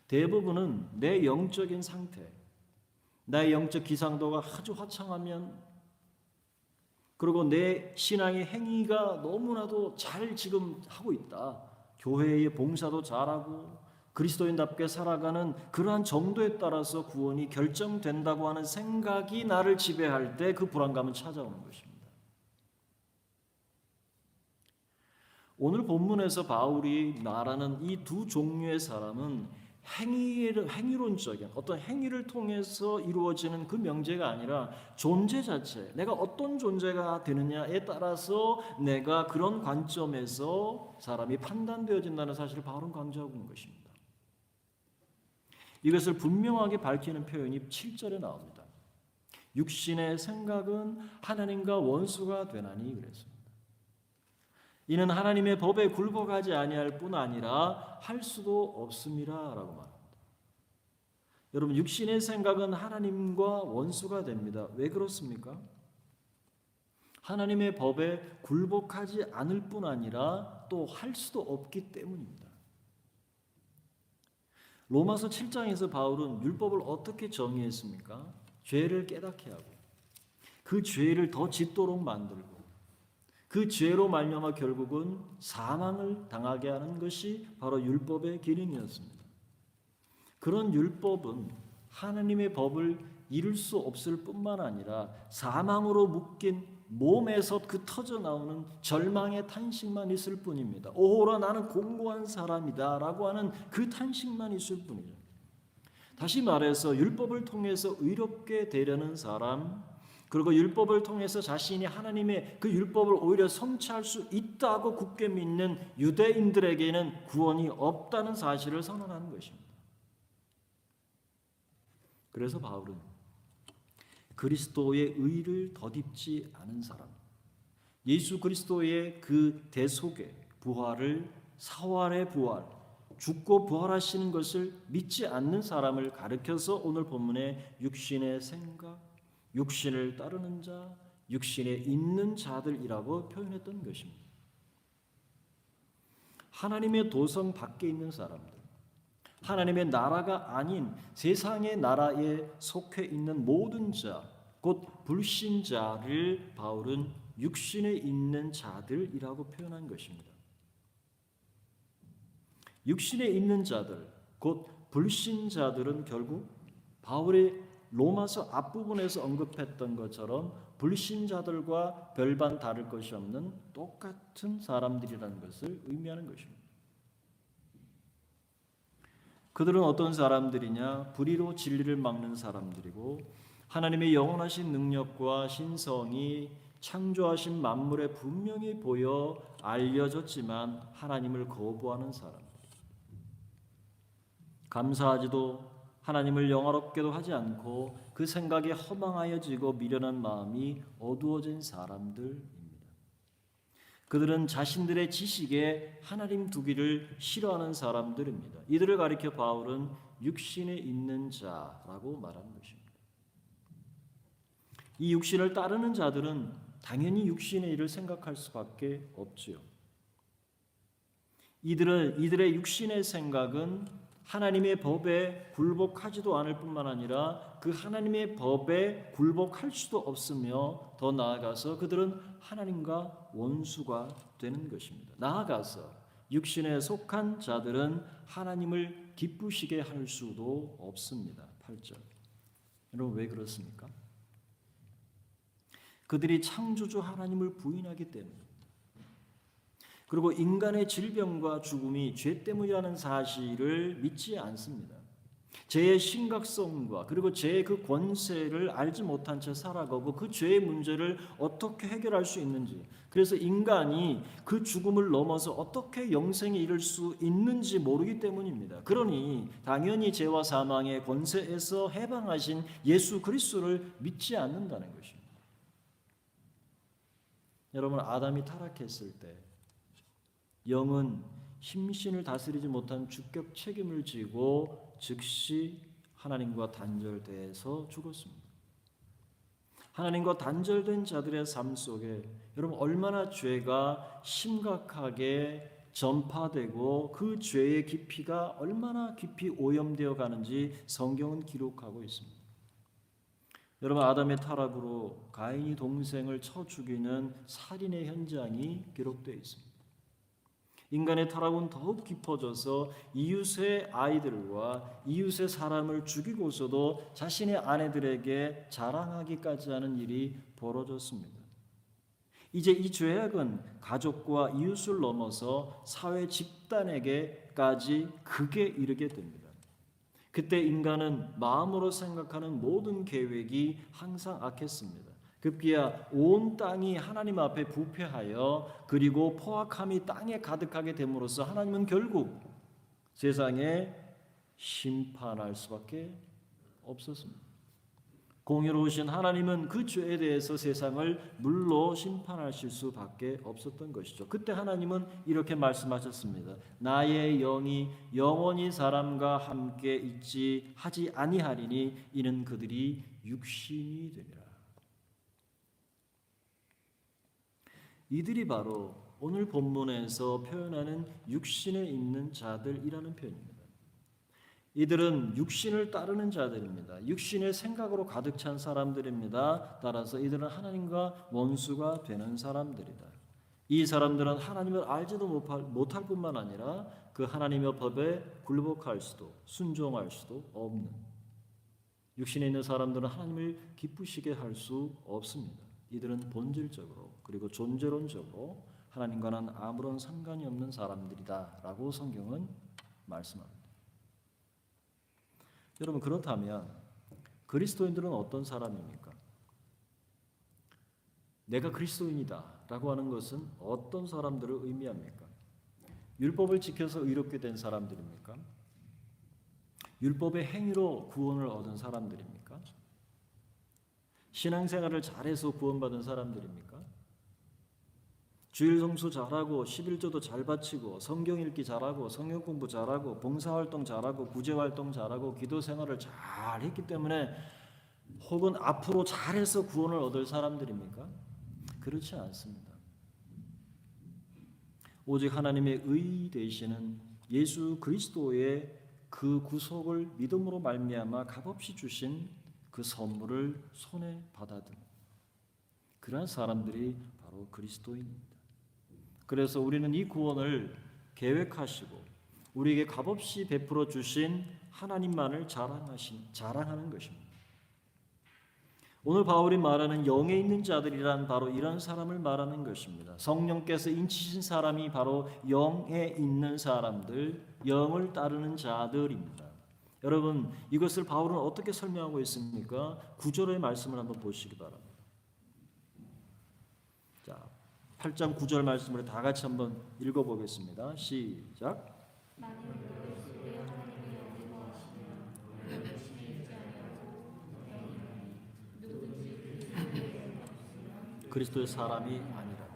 대부분은 내 영적인 상태, 나의 영적 기상도가 아주 화창하면, 그리고 내 신앙의 행위가 너무나도 잘 지금 하고 있다, 교회의 봉사도 잘하고 그리스도인답게 살아가는 그러한 정도에 따라서 구원이 결정된다고 하는 생각이 나를 지배할 때 그 불안감은 찾아오는 것입니다. 오늘 본문에서 바울이 말하는 이 두 종류의 사람은 행위론적인 어떤 행위를 통해서 이루어지는 그 명제가 아니라 존재 자체, 내가 어떤 존재가 되느냐에 따라서 내가 그런 관점에서 사람이 판단되어진다는 사실을 바울은 강조하고 있는 것입니다. 이것을 분명하게 밝히는 표현이 7절에 나옵니다. 육신의 생각은 하나님과 원수가 되나니 그랬습니다. 이는 하나님의 법에 굴복하지 아니할 뿐 아니라 할 수도 없음이라라고 말합니다. 여러분, 육신의 생각은 하나님과 원수가 됩니다. 왜 그렇습니까? 하나님의 법에 굴복하지 않을 뿐 아니라 또 할 수도 없기 때문입니다. 로마서 7장에서 바울은 율법을 어떻게 정의했습니까? 죄를 깨닫게 하고 그 죄를 더 짙도록 만들고 그 죄로 말미암아 결국은 사망을 당하게 하는 것이 바로 율법의 기능이었습니다. 그런 율법은 하나님의 법을 이룰 수 없을 뿐만 아니라 사망으로 묶인 몸에서 그 터져 나오는 절망의 탄식만 있을 뿐입니다. 오호라 나는 공고한 사람이다 라고 하는 그 탄식만 있을 뿐이죠. 다시 말해서 율법을 통해서 의롭게 되려는 사람, 그리고 율법을 통해서 자신이 하나님의 그 율법을 오히려 성취할 수 있다고 굳게 믿는 유대인들에게는 구원이 없다는 사실을 선언하는 것입니다. 그래서 바울은 그리스도의 의를 덧입지 않은 사람, 예수 그리스도의 그 대속의 부활을, 사활의 부활, 죽고 부활하시는 것을 믿지 않는 사람을 가리켜서 오늘 본문의 육신의 생각, 육신을 따르는 자, 육신에 있는 자들이라고 표현했던 것입니다. 하나님의 도성 밖에 있는 사람들, 하나님의 나라가 아닌 세상의 나라에 속해 있는 모든 자, 곧 불신자를 바울은 육신에 있는 자들이라고 표현한 것입니다. 육신에 있는 자들, 곧 불신자들은 결국 바울의 로마서 앞부분에서 언급했던 것처럼 불신자들과 별반 다를 것이 없는 똑같은 사람들이라는 것을 의미하는 것입니다. 그들은 어떤 사람들이냐? 불의로 진리를 막는 사람들이고 하나님의 영원하신 능력과 신성이 창조하신 만물에 분명히 보여 알려졌지만 하나님을 거부하는 사람들, 감사하지도 하나님을 영화롭게도 하지 않고 그 생각에 허망하여지고 미련한 마음이 어두워진 사람들입니다. 그들은 자신들의 지식에 하나님 두기를 싫어하는 사람들입니다. 이들을 가리켜 바울은 육신에 있는 자라고 말하는 것입니다. 이 육신을 따르는 자들은 당연히 육신의 일을 생각할 수밖에 없지요. 이들의 육신의 생각은 하나님의 법에 굴복하지도 않을 뿐만 아니라 그 하나님의 법에 굴복할 수도 없으며 더 나아가서 그들은 하나님과 원수가 되는 것입니다. 나아가서 육신에 속한 자들은 하나님을 기쁘시게 할 수도 없습니다. 8절. 여러분, 왜 그렇습니까? 그들이 창조주 하나님을 부인하기 때문입니다. 그리고 인간의 질병과 죽음이 죄 때문이라는 사실을 믿지 않습니다. 죄의 심각성과 그리고 죄의 그 권세를 알지 못한 채 살아가고 그 죄의 문제를 어떻게 해결할 수 있는지, 그래서 인간이 그 죽음을 넘어서 어떻게 영생에 이를 수 있는지 모르기 때문입니다. 그러니 당연히 죄와 사망의 권세에서 해방하신 예수 그리스도를 믿지 않는다는 것입니다. 여러분, 아담이 타락했을 때 영은 힘신을 다스리지 못한 주격 책임을 지고 즉시 하나님과 단절돼서 죽었습니다. 하나님과 단절된 자들의 삶 속에 여러분 얼마나 죄가 심각하게 전파되고 그 죄의 깊이가 얼마나 깊이 오염되어 가는지 성경은 기록하고 있습니다. 여러분, 아담의 타락으로 가인이 동생을 쳐 죽이는 살인의 현장이 기록되어 있습니다. 인간의 타락은 더욱 깊어져서 이웃의 아이들과 이웃의 사람을 죽이고서도 자신의 아내들에게 자랑하기까지 하는 일이 벌어졌습니다. 이제 이 죄악은 가족과 이웃을 넘어서 사회 집단에게까지 극에 이르게 됩니다. 그때 인간은 마음으로 생각하는 모든 계획이 항상 악했습니다. 급기야 온 땅이 하나님 앞에 부패하여 그리고 포악함이 땅에 가득하게 됨으로써 하나님은 결국 세상에 심판할 수밖에 없었습니다. 공의로우신 하나님은 그 죄에 대해서 세상을 물로 심판하실 수밖에 없었던 것이죠. 그때 하나님은 이렇게 말씀하셨습니다. 나의 영이 영원히 사람과 함께 있지 하지 아니하리니 이는 그들이 육신이 되리라. 이들이 바로 오늘 본문에서 표현하는 육신에 있는 자들이라는 표현입니다. 이들은 육신을 따르는 자들입니다. 육신의 생각으로 가득 찬 사람들입니다. 따라서 이들은 하나님과 원수가 되는 사람들이다. 이 사람들은 하나님을 알지도 못할 뿐만 아니라 그 하나님의 법에 굴복할 수도 순종할 수도 없는, 육신에 있는 사람들은 하나님을 기쁘시게 할 수 없습니다. 이들은 본질적으로 그리고 존재론적으로 하나님과는 아무런 상관이 없는 사람들이다라고 성경은 말씀합니다. 여러분, 그렇다면 그리스도인들은 어떤 사람입니까? 내가 그리스도인이다라고 하는 것은 어떤 사람들을 의미합니까? 율법을 지켜서 의롭게 된 사람들입니까? 율법의 행위로 구원을 얻은 사람들입니까? 신앙생활을 잘해서 구원받은 사람들입니까? 주일 성수 잘하고 11조도 잘 바치고 성경 읽기 잘하고 성경 공부 잘하고 봉사활동 잘하고 구제활동 잘하고 기도생활을 잘 했기 때문에 혹은 앞으로 잘해서 구원을 얻을 사람들입니까? 그렇지 않습니다. 오직 하나님의 의 되시는 예수 그리스도의 그 구속을 믿음으로 말미암아 값없이 주신 그 선물을 손에 받아든 그러한 사람들이 바로 그리스도인입니다. 그래서 우리는 이 구원을 계획하시고 우리에게 값없이 베풀어 주신 하나님만을 자랑하는 것입니다. 오늘 바울이 말하는 영에 있는 자들이란 바로 이런 사람을 말하는 것입니다. 성령께서 인치신 사람이 바로 영에 있는 사람들, 영을 따르는 자들입니다. 여러분, 이것을 바울은 어떻게 설명하고 있습니까? 9절의 말씀을 한번 보시기 바랍니다. 자, 8장 9절 말씀을 다 같이 한번 읽어보겠습니다. 시작. 그리스도의 사람이 아니라.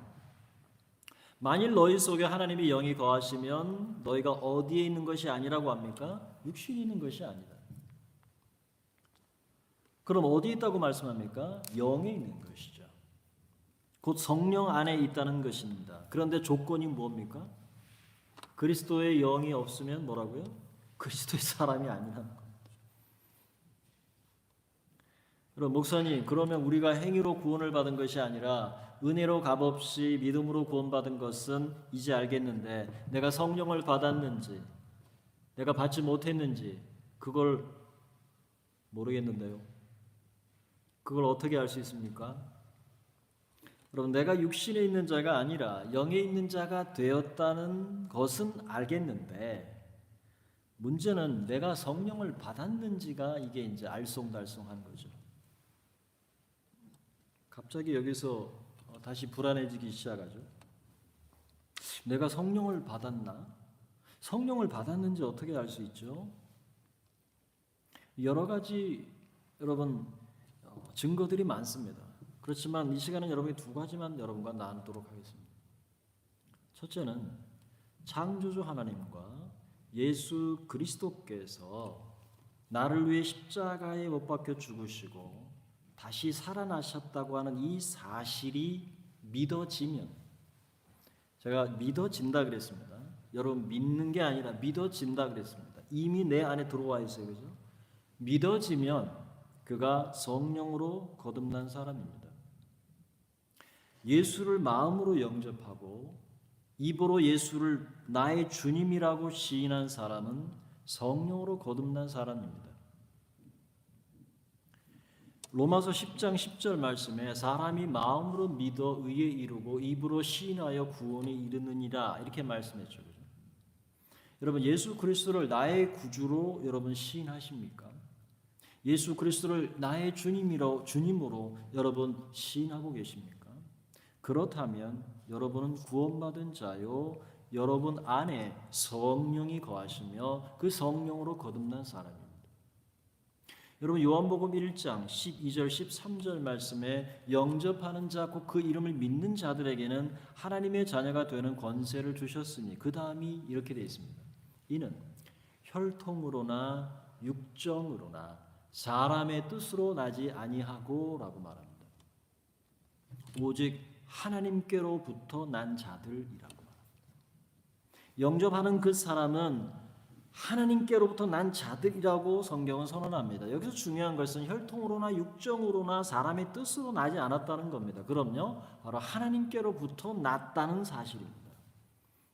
만일 너희 속에 하나님의 영이 거하시면 너희가 어디에 있는 것이 아니라고 합니까? 육신이 있는 것이 아니다. 그럼 어디에 있다고 말씀합니까? 영에 있는 것이죠. 곧 성령 안에 있다는 것입니다. 그런데 조건이 뭡니까? 그리스도의 영이 없으면 뭐라고요? 그리스도의 사람이 아니라는 겁니다. 그럼 목사님, 그러면 우리가 행위로 구원을 받은 것이 아니라 은혜로 값없이 믿음으로 구원받은 것은 이제 알겠는데 내가 성령을 받았는지 내가 받지 못했는지 그걸 모르겠는데요. 그걸 어떻게 알 수 있습니까? 여러분, 내가 육신에 있는 자가 아니라 영에 있는 자가 되었다는 것은 알겠는데 문제는 내가 성령을 받았는지가 이게 이제 알쏭달쏭한 거죠. 갑자기 여기서 다시 불안해지기 시작하죠. 내가 성령을 받았나? 성령을 받았는지 어떻게 알 수 있죠? 여러 가지 여러분 증거들이 많습니다. 그렇지만 이 시간은 여러분이 두 가지만 여러분과 나누도록 하겠습니다. 첫째는 창조주 하나님과 예수 그리스도께서 나를 위해 십자가에 못 박혀 죽으시고 다시 살아나셨다고 하는 이 사실이 믿어지면, 제가 믿어진다 그랬습니다. 여러분 믿는 게 아니라 믿어진다 그랬습니다. 이미 내 안에 들어와 있어요. 그죠? 믿어지면 그가 성령으로 거듭난 사람입니다. 예수를 마음으로 영접하고 입으로 예수를 나의 주님이라고 시인한 사람은 성령으로 거듭난 사람입니다. 로마서 10장 10절 말씀에 사람이 마음으로 믿어 의에 이르고 입으로 시인하여 구원에 이르느니라 이렇게 말씀했죠. 그죠? 여러분 예수 그리스도를 나의 구주로 여러분 시인하십니까? 예수 그리스도를 나의 주님으로 여러분 시인하고 계십니까? 그렇다면 여러분은 구원받은 자요, 여러분 안에 성령이 거하시며 그 성령으로 거듭난 사람입니다. 여러분 요한복음 1장 12절 13절 말씀에 영접하는 자 곧 그 이름을 믿는 자들에게는 하나님의 자녀가 되는 권세를 주셨으니 그 다음이 이렇게 되어 있습니다. 이는 혈통으로나 육정으로나 사람의 뜻으로 나지 아니하고 라고 말합니다. 오직 하나님께로부터 난 자들이라고 말합니다. 영접하는 그 사람은 하나님께로부터 난 자들이라고 성경은 선언합니다. 여기서 중요한 것은 혈통으로나 육정으로나 사람의 뜻으로 나지 않았다는 겁니다. 그럼요, 바로 하나님께로부터 났다는 사실입니다.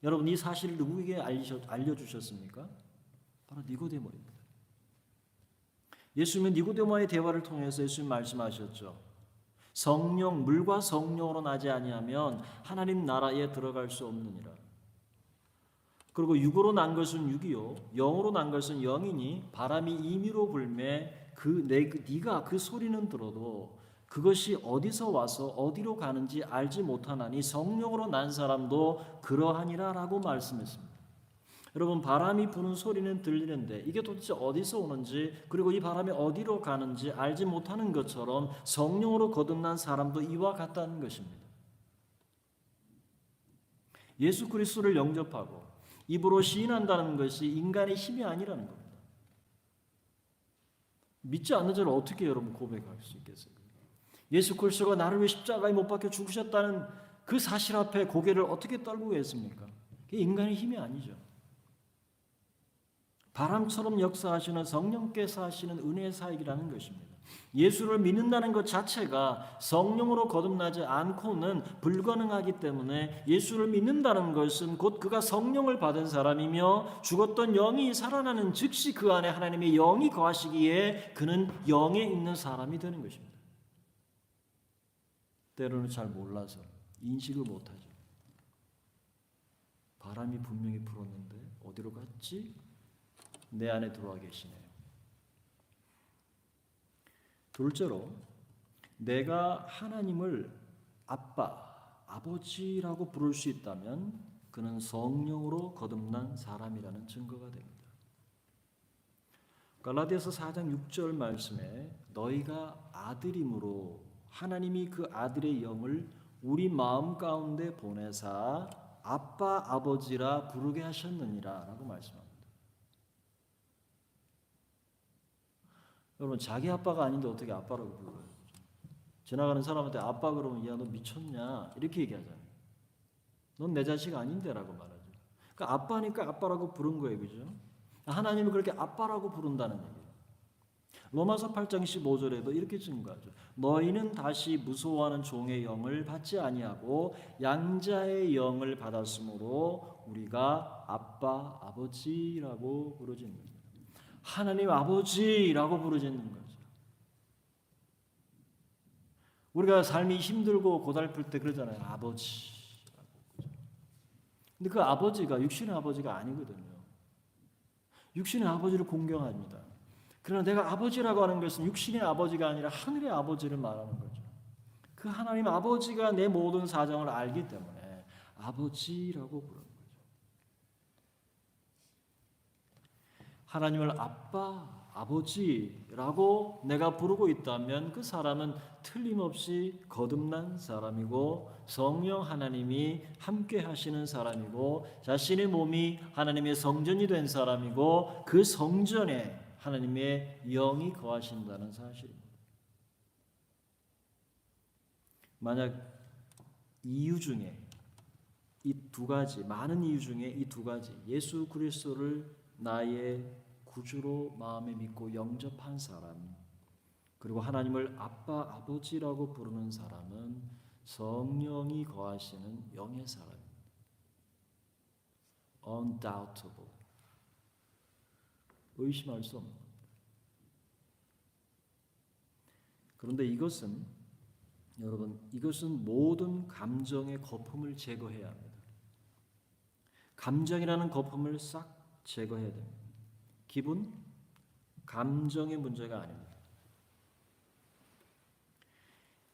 여러분 이 사실을 누구에게 알려주셨습니까? 바로 니고데모입니다. 예수님은 니고데모와의 대화를 통해서 예수님 말씀하셨죠. 성령, 물과 성령으로 나지 아니하면 하나님 나라에 들어갈 수 없느니라. 그리고 육으로 난 것은 육이요 영으로 난 것은 영이니 바람이 임의로 불매 네가 그 소리는 들어도 그것이 어디서 와서 어디로 가는지 알지 못하나니 성령으로 난 사람도 그러하니라 라고 말씀했습니다. 여러분 바람이 부는 소리는 들리는데 이게 도대체 어디서 오는지 그리고 이 바람이 어디로 가는지 알지 못하는 것처럼 성령으로 거듭난 사람도 이와 같다는 것입니다. 예수 그리스도를 영접하고 입으로 시인한다는 것이 인간의 힘이 아니라는 겁니다. 믿지 않는 자를 어떻게 여러분 고백할 수 있겠어요? 예수 그리스도가 나를 위해 십자가에 못 박혀 죽으셨다는 그 사실 앞에 고개를 어떻게 떨구겠습니까? 그게 인간의 힘이 아니죠. 바람처럼 역사하시는 성령께서 하시는 은혜의 사역이라는 것입니다. 예수를 믿는다는 것 자체가 성령으로 거듭나지 않고는 불가능하기 때문에 예수를 믿는다는 것은 곧 그가 성령을 받은 사람이며 죽었던 영이 살아나는 즉시 그 안에 하나님의 영이 거하시기에 그는 영에 있는 사람이 되는 것입니다. 때로는 잘 몰라서 인식을 못하죠. 바람이 분명히 불었는데 어디로 갔지? 내 안에 들어와 계시네요. 둘째로 내가 하나님을 아빠, 아버지라고 부를 수 있다면 그는 성령으로 거듭난 사람이라는 증거가 됩니다. 갈라디아서 4장 6절 말씀에 너희가 아들임으로 하나님이 그 아들의 영을 우리 마음 가운데 보내사 아빠, 아버지라 부르게 하셨느니라 라고 말씀합니다. 여러분 자기 아빠가 아닌데 어떻게 아빠라고 불러요? 지나가는 사람한테 아빠 그러면 야 너 미쳤냐 이렇게 얘기하잖아요. 넌 내 자식 아닌데 라고 말하죠. 그러니까 아빠니까 아빠라고 부른 거예요. 그죠? 하나님은 그렇게 아빠라고 부른다는 얘기예요. 로마서 8장 15절에도 이렇게 증거하죠. 너희는 다시 무서워하는 종의 영을 받지 아니하고 양자의 영을 받았으므로 우리가 아빠, 아버지라고 부르짖는 겁니다. 하나님 아버지라고 부르짖는 거죠. 우리가 삶이 힘들고 고달플 때 그러잖아요. 아버지라고. 근데 그 아버지가 육신의 아버지가 아니거든요. 육신의 아버지를 공경합니다. 그러나 내가 아버지라고 하는 것은 육신의 아버지가 아니라 하늘의 아버지를 말하는 거죠. 그 하나님 아버지가 내 모든 사정을 알기 때문에 아버지라고 부르는 거죠. 하나님을 아빠, 아버지라고 내가 부르고 있다면 그 사람은 틀림없이 거듭난 사람이고 성령 하나님이 함께 하시는 사람이고 자신의 몸이 하나님의 성전이 된 사람이고 그 성전에 하나님의 영이 거하신다는 사실입니다. 만약 이유 중에 이 두 가지, 많은 이유 중에 이 두 가지, 예수 그리스도를 나의 구주로 마음에 믿고 영접한 사람, 그리고 하나님을 아빠, 아버지라고 부르는 사람은 성령이 거하시는 영의 사람입니다. Undoubtable. 의심할 수 없는 겁니다. 그런데 이것은 모든 감정의 거품을 제거해야 합니다. 감정이라는 거품을 싹 제거해야 됩니다. 기분, 감정의 문제가 아닙니다.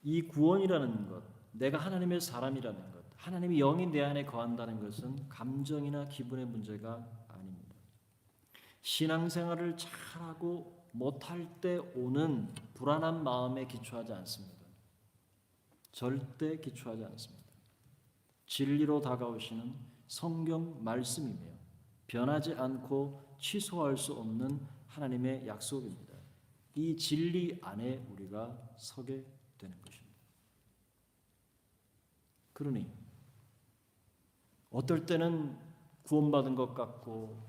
이 구원이라는 것, 내가 하나님의 사람이라는 것, 하나님의 영이 내 안에 거한다는 것은 감정이나 기분의 문제가 아닙니다. 신앙생활을 잘하고 못할 때 오는 불안한 마음에 기초하지 않습니다. 절대 기초하지 않습니다. 진리로 다가오시는 성경 말씀이며 변하지 않고 취소할 수 없는 하나님의 약속입니다. 이 진리 안에 우리가 서게 되는 것입니다. 그러니 어떨 때는 구원받은 것 같고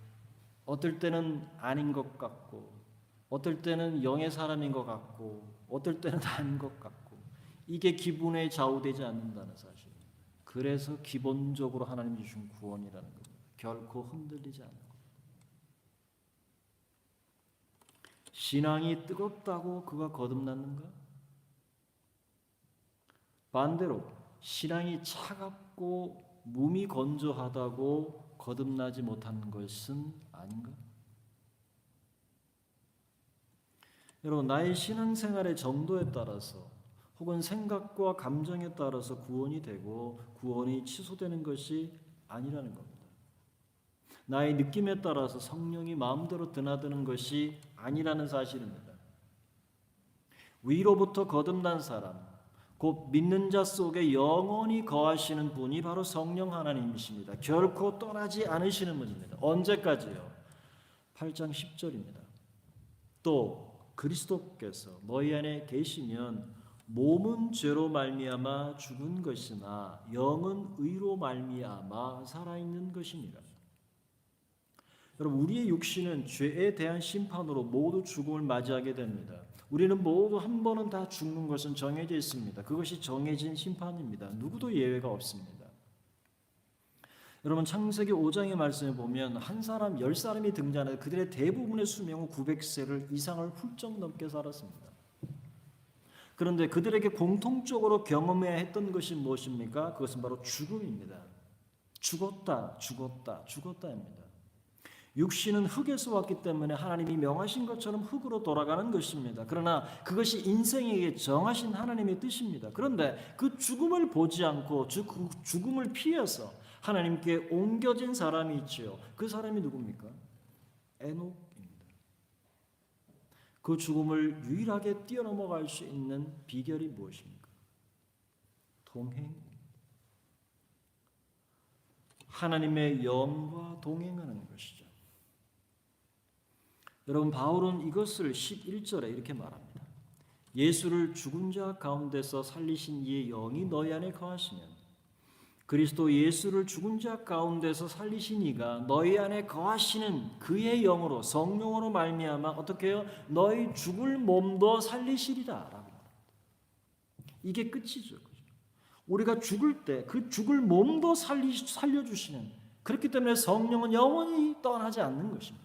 어떨 때는 아닌 것 같고 어떨 때는 영의 사람인 것 같고 어떨 때는 아닌 것 같고 이게 기분에 좌우되지 않는다는 사실입니다. 그래서 기본적으로 하나님 주신 구원이라는 겁니다. 결코 흔들리지 않는 겁니다. 신앙이 뜨겁다고 그가 거듭났는가? 반대로 신앙이 차갑고 몸이 건조하다고 거듭나지 못하는 것은 아닌가? 여러분, 나의 신앙생활의 정도에 따라서 혹은 생각과 감정에 따라서 구원이 되고 구원이 취소되는 것이 아니라는 겁니다. 나의 느낌에 따라서 성령이 마음대로 드나드는 것이 아니라는 사실입니다. 위로부터 거듭난 사람, 곧 믿는 자 속에 영원히 거하시는 분이 바로 성령 하나님이십니다. 결코 떠나지 않으시는 분입니다. 언제까지요? 8장 10절입니다. 또 그리스도께서 너희 안에 계시면 몸은 죄로 말미암아 죽은 것이나 영은 의로 말미암아 살아있는 것이니라. 여러분, 우리의 육신은 죄에 대한 심판으로 모두 죽음을 맞이하게 됩니다. 우리는 모두 한 번은 다 죽는 것은 정해져 있습니다. 그것이 정해진 심판입니다. 누구도 예외가 없습니다. 여러분, 창세기 5장의 말씀에 보면 한 사람, 10사람이 등장하는데 그들의 대부분의 수명은 900세를 이상을 훌쩍 넘게 살았습니다. 그런데 그들에게 공통적으로 경험해야 했던 것이 무엇입니까? 그것은 바로 죽음입니다. 죽었다, 죽었다, 죽었다입니다. 육신은 흙에서 왔기 때문에 하나님이 명하신 것처럼 흙으로 돌아가는 것입니다. 그러나 그것이 인생에게 정하신 하나님의 뜻입니다. 그런데 그 죽음을 보지 않고 그 죽음을 피해서 하나님께 옮겨진 사람이 있지요. 그 사람이 누굽니까? 에녹입니다. 그 죽음을 유일하게 뛰어넘어갈 수 있는 비결이 무엇입니까? 동행입니다. 하나님의 영과 동행하는 것이죠. 여러분, 바울은 이것을 11절에 이렇게 말합니다. 예수를 죽은 자 가운데서 살리신 이의 영이 너희 안에 거하시면 그리스도 예수를 죽은 자 가운데서 살리신 이가 너희 안에 거하시는 그의 영으로 성령으로 말미암아 어떻게 해요? 너희 죽을 몸도 살리시리라 라고 말합니다. 이게 끝이죠. 우리가 죽을 때 그 죽을 몸도 살려주시는, 그렇기 때문에 성령은 영원히 떠나지 않는 것입니다.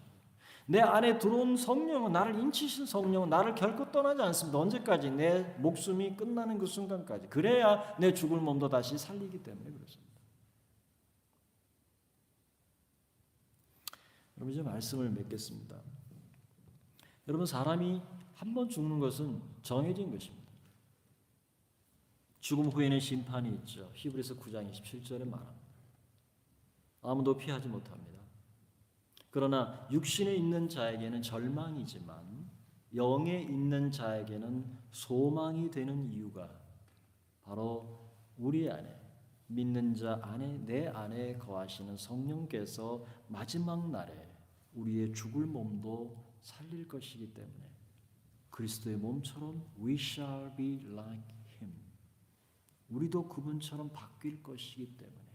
내 안에 들어온 성령은, 나를 인치신 성령은 나를 결코 떠나지 않습니다. 언제까지? 내 목숨이 끝나는 그 순간까지. 그래야 내 죽을 몸도 다시 살리기 때문에 그렇습니다. 여러분, 이제 말씀을 맺겠습니다. 여러분, 사람이 한 번 죽는 것은 정해진 것입니다. 죽음 후에는 심판이 있죠. 히브리서 9장 27절에 말합니다. 아무도 피하지 못합니다. 그러나 육신에 있는 자에게는 절망이지만 영에 있는 자에게는 소망이 되는 이유가 바로 우리 안에 믿는 자 안에 내 안에 거하시는 성령께서 마지막 날에 우리의 죽을 몸도 살릴 것이기 때문에 그리스도의 몸처럼 we shall be like him. 우리도 그분처럼 바뀔 것이기 때문에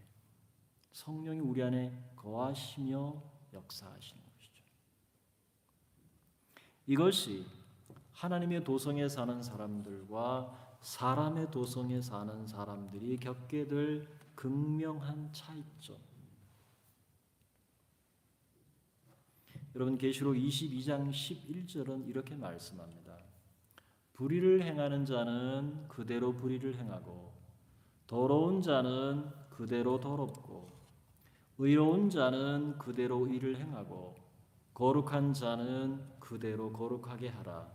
성령이 우리 안에 거하시며 역사하시는 것이죠. 이것이 하나님의 도성에 사는 사람들과 사람의 도성에 사는 사람들이 겪게 될 극명한 차이점. 여러분 계시록 22장 11절은 이렇게 말씀합니다. 불의를 행하는 자는 그대로 불의를 행하고 더러운 자는 그대로 더럽고 의로운 자는 그대로 의를 행하고 거룩한 자는 그대로 거룩하게 하라.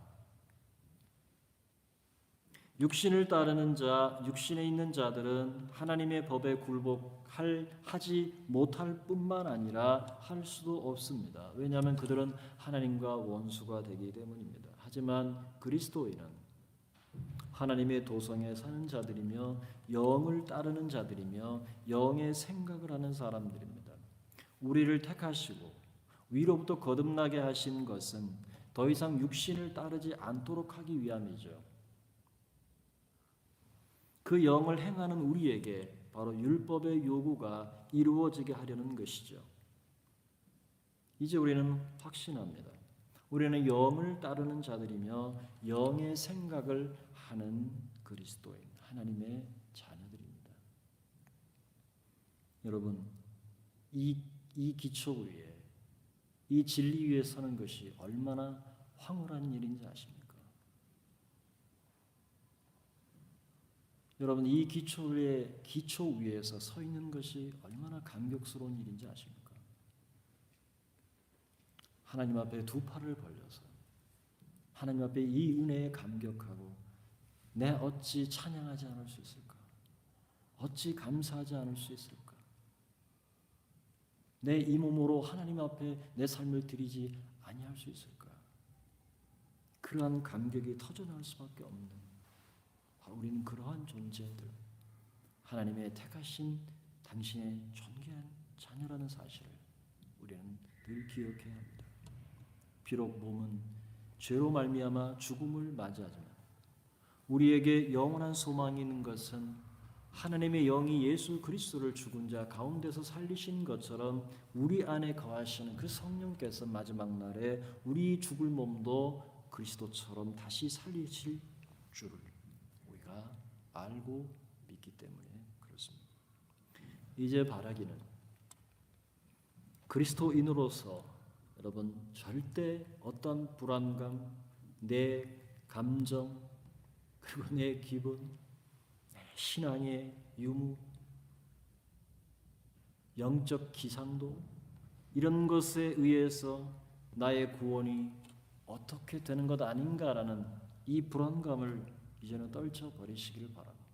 육신을 따르는 자, 육신에 있는 자들은 하나님의 법에 굴복하지 못할 뿐만 아니라 할 수도 없습니다. 왜냐하면 그들은 하나님과 원수가 되기 때문입니다. 하지만 그리스도인은 하나님의 도성에 사는 자들이며 영을 따르는 자들이며 영의 생각을 하는 사람들입니다. 우리를 택하시고 위로부터 거듭나게 하신 것은 더 이상 육신을 따르지 않도록 하기 위함이죠. 그 영을 행하는 우리에게 바로 율법의 요구가 이루어지게 하려는 것이죠. 이제 우리는 확신합니다. 우리는 영을 따르는 자들이며 영의 생각을 하는 그리스도인, 하나님의 자녀들입니다. 여러분, 이 기초 위에, 이 진리 위에 서는 것이 얼마나 황홀한 일인지 아십니까? 여러분, 이 기초 위에서 서 있는 것이 얼마나 감격스러운 일인지 아십니까? 하나님 앞에 두 팔을 벌려서 하나님 앞에 이 은혜에 감격하고 내 어찌 찬양하지 않을 수 있을까? 어찌 감사하지 않을 수 있을까? 내 이 몸으로 하나님 앞에 내 삶을 드리지 아니할 수 있을까? 그러한 감격이 터져나올 수밖에 없는 우리는 그러한 존재들, 하나님의 택하신 당신의 존귀한 자녀라는 사실을 우리는 늘 기억해야 합니다. 비록 몸은 죄로 말미암아 죽음을 맞이하지만 우리에게 영원한 소망이 있는 것은 하나님의 영이 예수 그리스도를 죽은 자 가운데서 살리신 것처럼 우리 안에 거하시는 그 성령께서 마지막 날에 우리 죽을 몸도 그리스도처럼 다시 살리실 줄을 우리가 알고 믿기 때문에 그렇습니다. 이제 바라기는 그리스도인으로서 여러분 절대 어떤 불안감, 내 감정, 그리고 내 기분, 내 신앙의 유무, 영적 기상도 이런 것에 의해서 나의 구원이 어떻게 되는 것 아닌가라는 이 불안감을 이제는 떨쳐버리시기를 바랍니다.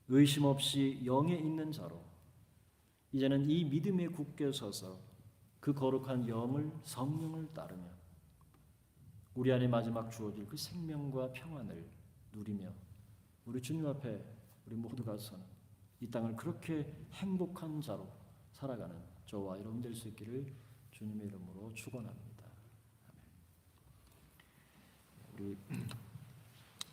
의심 없이 영에 있는 자로 이제는 이 믿음에 굳게 서서 그 거룩한 영을 성령을 따르며 우리 안에 마지막 주어질 그 생명과 평안을 누리며 우리 주님 앞에 우리 모두가 서는 이 땅을 그렇게 행복한 자로 살아가는 저와 여러분 될 수 있기를 주님의 이름으로 축원합니다. 우리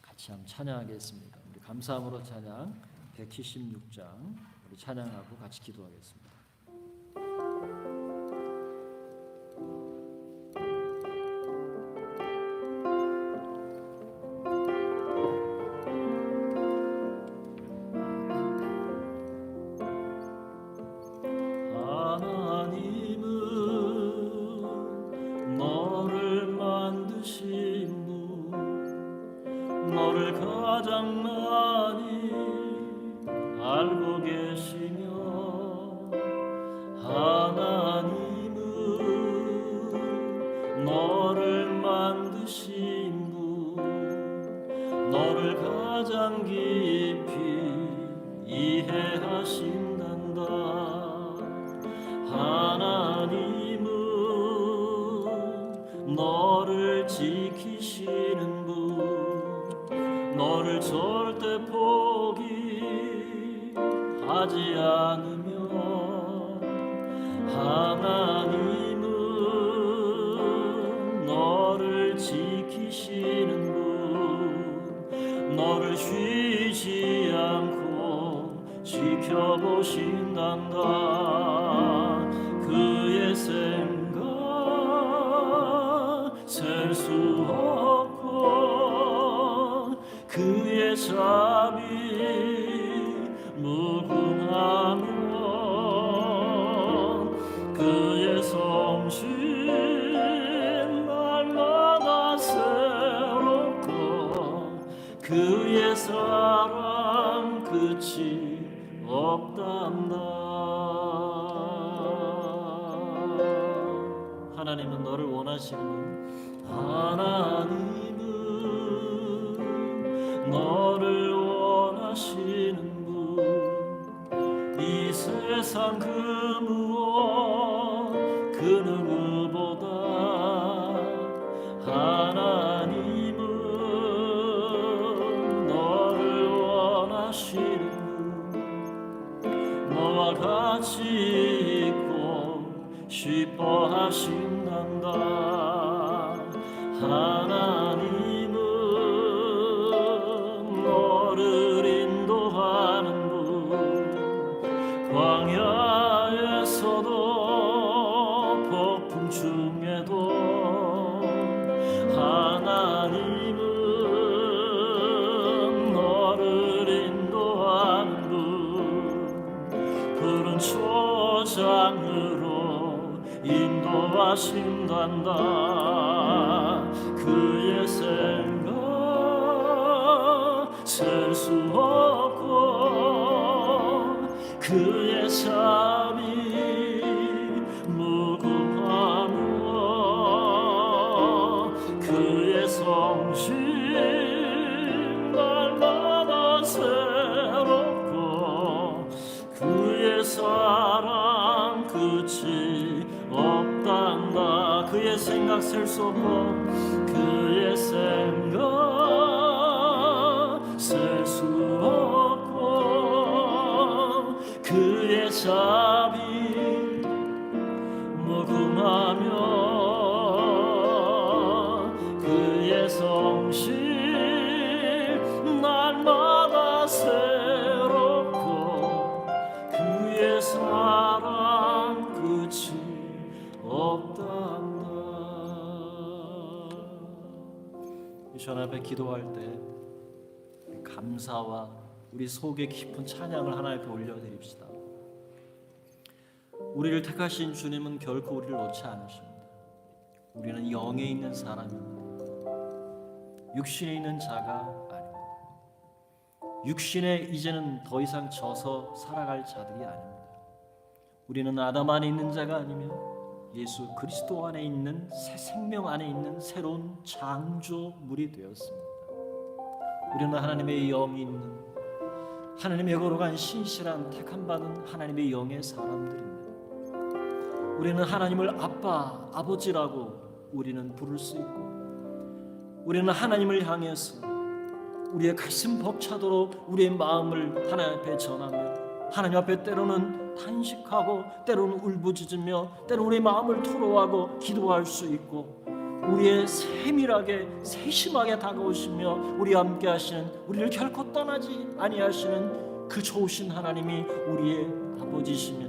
같이 한번 찬양하겠습니다. 우리 감사함으로 찬양 176장 우리 찬양하고 같이 기도하겠습니다. 너를 가장 많이 알고 계시며 너를 지키시는 분, 너를 절대 포기하지 않으며 하나님은 너를 지키시는 분, 너를 쉬지 않고 지켜보신단다. 그의 생각 셀 수 없고 그의 자비 무궁하며 그의 성실 날마다 새롭고 그의 사랑 끝이 없단다. 하나님은 너를 원하시는 분, 하나님은 너를 원하시는 분, 이 세상 그 무엇 그 누구보다 하나님은 너를 원하시는 분, 너와 같이 있고 싶어 하신단다. 하나님은 너를 인도하는 분, 광야에서도 폭풍 중에도 하나님은 너를 인도하는 분, 푸른 초장으로 인도하신단다. 그의 생각 셀 수 없고 그의 자비 무궁하며 그의 성실 날마다 새롭고 그의 사랑 끝이 없단다. 그의 생각 셀 수 없고 그의 생각 셀 수 없고 그의 자비 무궁하며 그의 성실 날마다 새롭고 그의 사랑 끝이 없단다. 이 전 앞에 기도할 때 감사와 우리 속에 깊은 찬양을 하나님 앞에 올려드립시다. 우리를 택하신 주님은 결코 우리를 놓지 않으십니다. 우리는 영에 있는 사람입니다. 육신에 있는 자가 아닙니다. 육신에 이제는 더 이상 져서 살아갈 자들이 아닙니다. 우리는 아담 안에 있는 자가 아니며 예수 그리스도 안에 있는 새 생명 안에 있는 새로운 창조물이 되었습니다. 우리는 하나님의 영이 있는 하나님의 거룩한 신실한 택함받은 하나님의 영의 사람들입니다. 우리는 하나님을 아빠, 아버지라고 우리는 부를 수 있고 우리는 하나님을 향해서 우리의 가슴 벅차도록 우리의 마음을 하나님 앞에 전하며 하나님 앞에 때로는 탄식하고 때로는 울부짖으며 때로는 우리의 마음을 토로하고 기도할 수 있고 우리의 세밀하게 세심하게 다가오시며 우리와 함께 하시는 우리를 결코 떠나지 아니하시는 그 좋으신 하나님이 우리의 아버지시며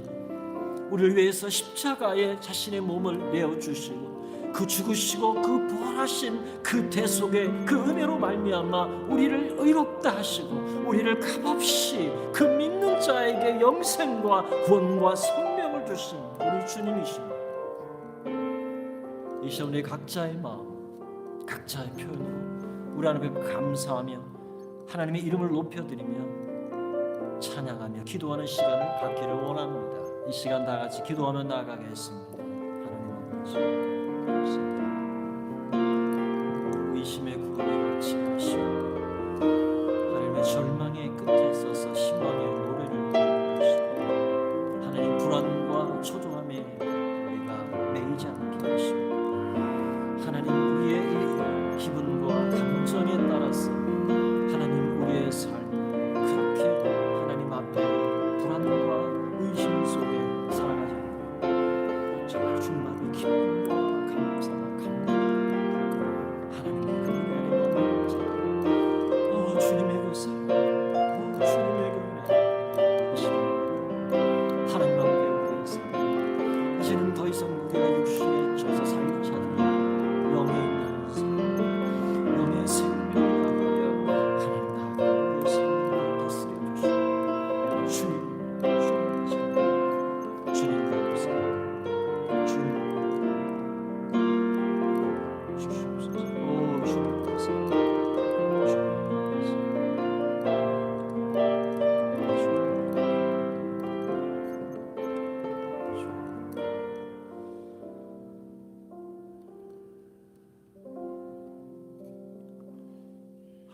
우리를 위해서 십자가에 자신의 몸을 내어주시고 그 죽으시고 그 부활하신 그 대속의 그 은혜로 말미암아 우리를 의롭다 하시고 우리를 값없이 그 믿는 자에게 영생과 구원과 생명을 주신 우리 주님이십니다. 이 시간 우리 각자의 마음 각자의 표현으로 우리 하나님 앞에 감사하며 하나님의 이름을 높여드리며 찬양하며 기도하는 시간을 갖기를 원합니다. 이 시간 다 같이 기도하며 나아가겠습니다. 하나님 아버지 감사합니다. 의심의 구름에 갇힌 하시고 하나님의 절망의 끝에 서서 희망의 노래를 부르시고 하나님 불안과 초조함에 우리가 매이지 않게 하시고 하나님 우리의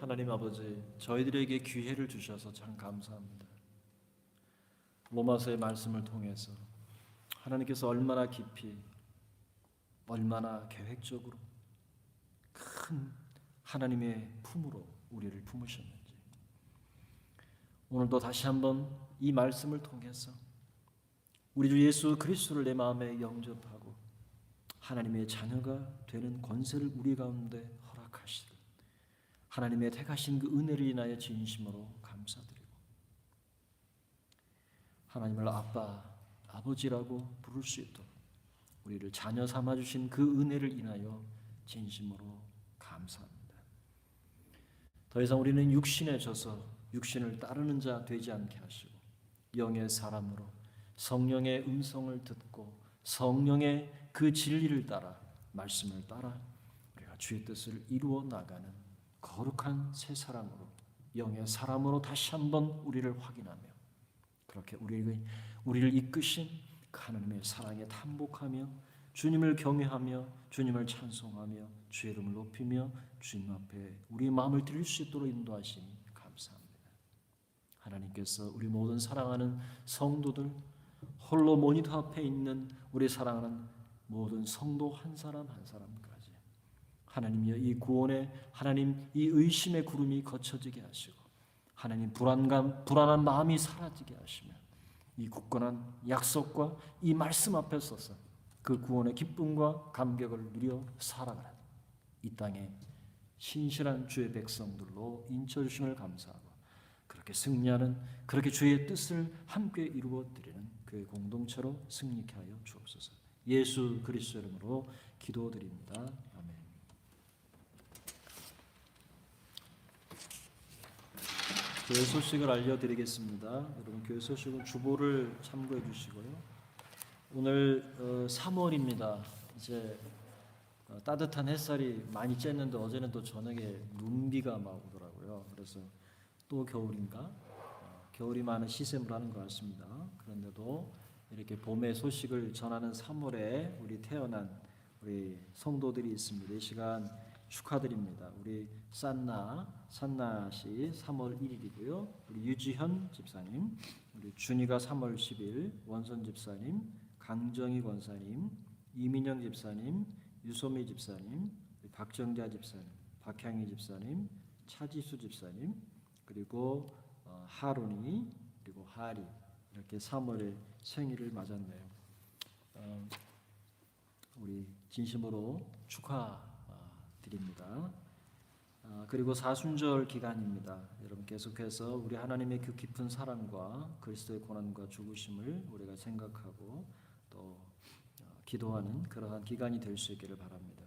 하나님 아버지, 저희들에게 기회를 주셔서 참 감사합니다. 로마서의 말씀을 통해서 하나님께서 얼마나 깊이, 얼마나 계획적으로 큰 하나님의 품으로 우리를 품으셨는지, 오늘도 다시 한번 이 말씀을 통해서 우리 주 예수 그리스도를 내 마음에 영접하고 하나님의 자녀가 되는 권세를 우리 가운데 허락하시듯 하나님의 택하신 그 은혜를 인하여 진심으로 감사드리고, 하나님을 아빠, 아버지라고 부를 수 있도록 우리를 자녀 삼아 주신 그 은혜를 인하여 진심으로 감사합니다. 더 이상 우리는 육신에 져서 육신을 따르는 자 되지 않게 하시고 영의 사람으로 성령의 음성을 듣고 성령의 그 진리를 따라, 말씀을 따라 우리가 주의 뜻을 이루어 나가는 거룩한 새 사람으로, 영의 사람으로 다시 한번 우리를 확인하며, 그렇게 우리를 이끄신 그 하나님의 사랑에 탐복하며 주님을 경외하며 주님을 찬송하며 주의 이름을 높이며 주님 앞에 우리 마음을 드릴 수 있도록 인도하시니 감사합니다. 하나님께서 우리 모든 사랑하는 성도들, 홀로 모니터 앞에 있는 우리 사랑하는 모든 성도 한 사람 한 사람까지 하나님이여, 이 구원의 하나님, 이 의심의 구름이 거쳐지게 하시고 하나님, 불안한 마음이 사라지게 하시며 이 굳건한 약속과 이 말씀 앞에 서서 그 구원의 기쁨과 감격을 누려 살아가는 이 땅에 신실한 주의 백성들로 인쳐주심을 감사하고, 그렇게 승리하는, 그렇게 주의 뜻을 함께 이루어 드리는 그 공동체로 승리케 하여 주옵소서. 예수 그리스도 이름으로 기도드립니다. 아멘. 교회 소식을 알려드리겠습니다. 여러분, 교회 소식은 주보를 참고해 주시고요. 오늘 3월입니다. 이제 따뜻한 햇살이 많이 쬐는데 어제는 또 저녁에 눈비가 막 오더라고요. 그래서 또 겨울인가? 겨울이 많은 시샘을 하는 것 같습니다. 그런데도 이렇게 봄의 소식을 전하는 3월에 우리 태어난 우리 성도들이 있습니다. 이 시간 축하드립니다. 우리 산나 씨 3월 1일이고요. 우리 유지현 집사님, 우리 준이가 3월 10일, 원선 집사님, 강정희 권사님, 이민영 집사님, 유소미 집사님, 박정자 집사님, 박향희 집사님, 차지수 집사님, 그리고 하론이, 그리고 하리, 이렇게 3월에 생일을 맞았네요. 우리 진심으로 축하드립니다. 그리고 사순절 기간입니다. 여러분, 계속해서 우리 하나님의 그 깊은 사랑과 그리스도의 고난과 죽으심을 우리가 생각하고 또 기도하는 그러한 기간이 될 수 있기를 바랍니다.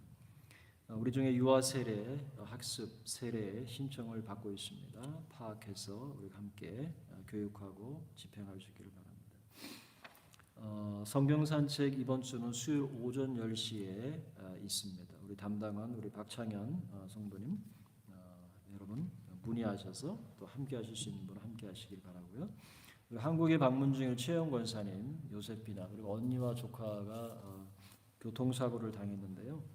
우리 중에 유아 세례, 학습 세례 신청을 받고 있습니다. 파악해서 우리가 함께 교육하고 집행할 수 있기를 바랍니다. 성경 산책 이번 주는 수요일 오전 10시에 있습니다. 우리 담당한 우리 박창현 성도님, 여러분 문의하셔서 또 함께 하실 수 있는 분 함께 하시길 바라고요. 한국에 방문 중인 최영 권사님, 요셉비나, 그리고 언니와 조카가 교통사고를 당했는데요.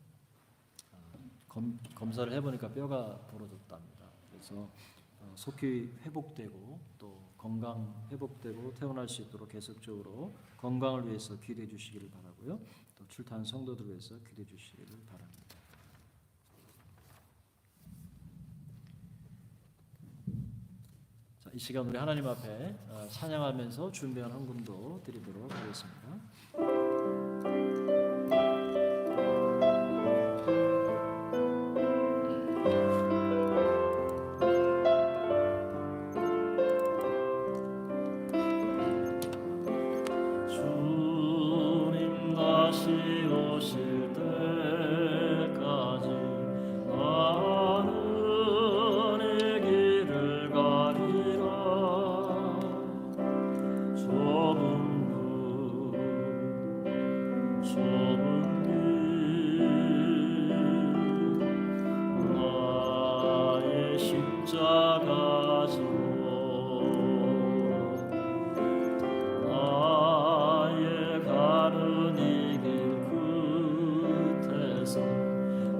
검사를 해보니까 뼈가 부러졌답니다. 그래서 속히 회복되고 또 건강 회복되고 태어날 수 있도록 계속적으로 건강을 위해서 기도해 주시기를 바라고요. 또 출탄 성도들 위해서 기도해 주시기를 바랍니다. 자, 이 시간 우리 하나님 앞에 찬양하면서 준비한 헌금도 드리도록 하겠습니다.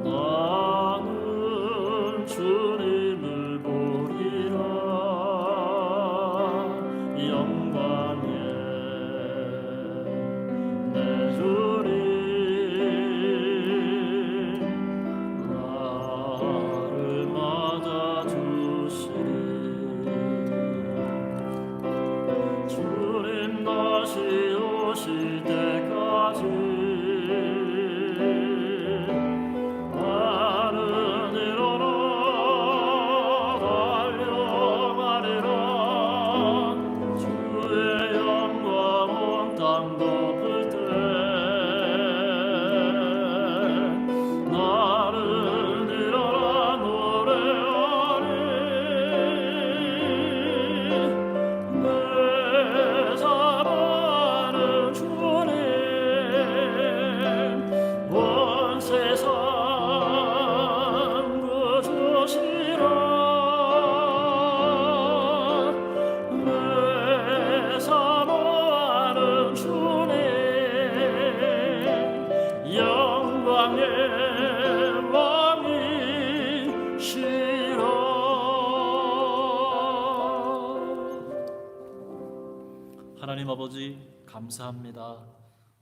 나는 주님을 영광 덮을 때 나를 일어나 노래하리 내 사랑하는 주님 온 세상 구주시라 내 사랑하는 주님 영광의 왕이시라. 하나님 아버지 감사합니다.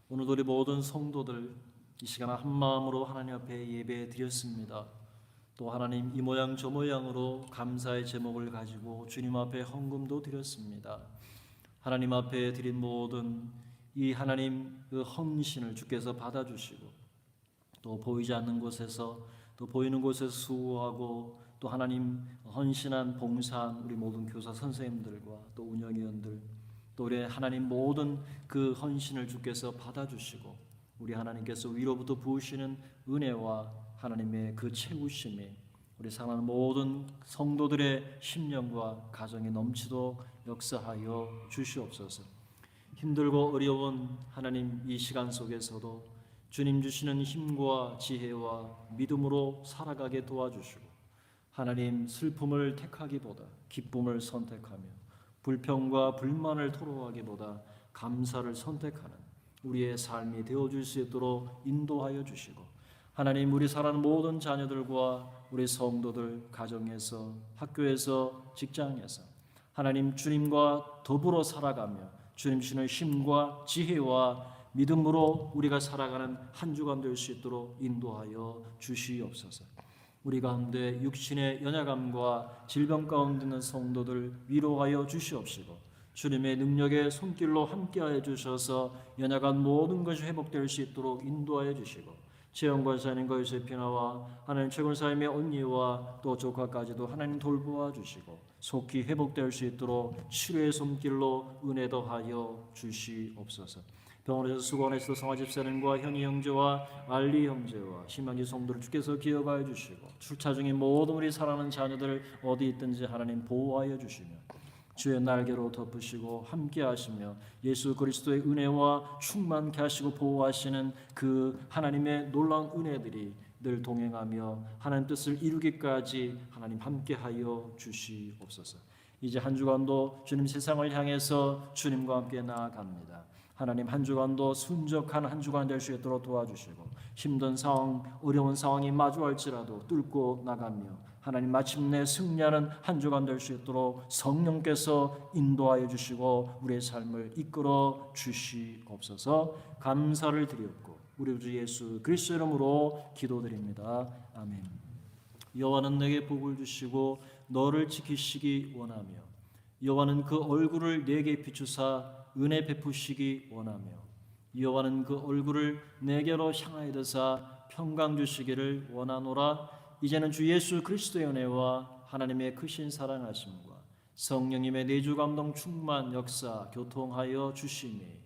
오늘도 우리 모든 성도들 이 시간 한 마음으로 하나님 앞에 예배 드렸습니다. 또 하나님 이 모양 저 모양으로 감사의 제목을 가지고 주님 앞에 헌금도 드렸습니다. 하나님 앞에 드린 모든 이 하나님 그 헌신을 주께서 받아주시고 또 보이지 않는 곳에서 또 보이는 곳에서 수고하고 또 하나님 헌신한 봉사한 우리 모든 교사 선생님들과 또 운영위원들 또 우리 하나님 모든 그 헌신을 주께서 받아주시고 우리 하나님께서 위로부터 부으시는 은혜와 하나님의 그 채우심이 우리 사랑하는 모든 성도들의 심령과 가정에 넘치도록 역사하여 주시옵소서. 힘들고 어려운 하나님 이 시간 속에서도 주님 주시는 힘과 지혜와 믿음으로 살아가게 도와주시고 하나님 슬픔을 택하기보다 기쁨을 선택하며 불평과 불만을 토로하기보다 감사를 선택하는 우리의 삶이 되어줄 수 있도록 인도하여 주시고 하나님 우리 사랑하는 모든 자녀들과 우리 성도들 가정에서 학교에서 직장에서 하나님 주님과 더불어 살아가며 주님 주시는 힘과 지혜와 믿음으로 우리가 살아가는 한 주간 될 수 있도록 인도하여 주시옵소서. 우리 가운데 육신의 연약함과 질병 가운데 있는 성도들 위로하여 주시옵시고 주님의 능력의 손길로 함께하여 주셔서 연약한 모든 것이 회복될 수 있도록 인도하여 주시고 재영과 사님과 요셉피나와 하나님 최근사님의 언니와 또 조카까지도 하나님 돌보아 주시고 속히 회복될 수 있도록 치료의 손길로 은혜 더하여 주시옵소서. 병원에서 수고하시던 성화 집사님과 현희 형제와 알리 형제와 신명기 성도를 주께서 기억하여 주시고 출차 중인 모든 우리 사랑하는 자녀들 어디 있든지 하나님 보호하여 주시며 주의 날개로 덮으시고 함께 하시며 예수 그리스도의 은혜와 충만케 하시고 보호하시는 그 하나님의 놀라운 은혜들이 늘 동행하며 하나님 뜻을 이루기까지 하나님 함께하여 주시옵소서. 이제 한 주간도 주님 세상을 향해서 주님과 함께 나아갑니다. 하나님 한 주간도 순적한 한 주간 될 수 있도록 도와주시고 힘든 상황, 어려운 상황이 마주할지라도 뚫고 나가며 하나님 마침내 승리하는 한 주간 될 수 있도록 성령께서 인도하여 주시고 우리의 삶을 이끌어 주시옵소서. 감사를 드렸고 우리 주 예수 그리스도 이름으로 기도드립니다. 아멘. 여호와는 내게 복을 주시고 너를 지키시기 원하며 여호와는 그 얼굴을 내게 비추사 은혜 베푸시기 원하며 여호와는 그 얼굴을 내게로 향하여 드사 평강 주시기를 원하노라. 이제는 주 예수 그리스도의 은혜와 하나님의 크신 사랑하심과 성령님의 내주 감동 충만 역사 교통하여 주시니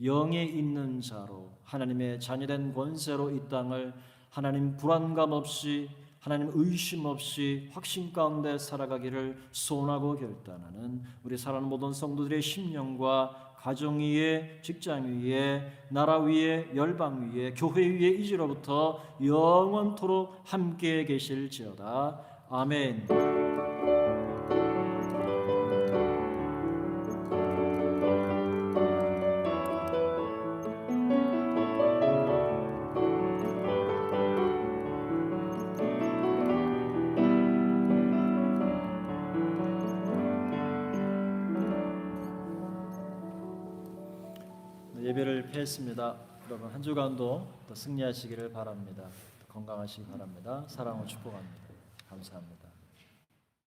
영에 있는 자로 하나님의 자녀된 권세로 이 땅을 하나님 불안감 없이 하나님 의심 없이 확신 가운데 살아가기를 소원하고 결단하는 우리 사랑하는 모든 성도들의 심령과 가정 위에 직장 위에 나라 위에 열방 위에 교회 위에 이제로부터 영원토록 함께 계실지어다. 아멘. 예배를 폐했습니다. 여러분 한 주간도 더 승리하시기를 바랍니다. 건강하시기 바랍니다. 사랑으로 축복합니다. 감사합니다.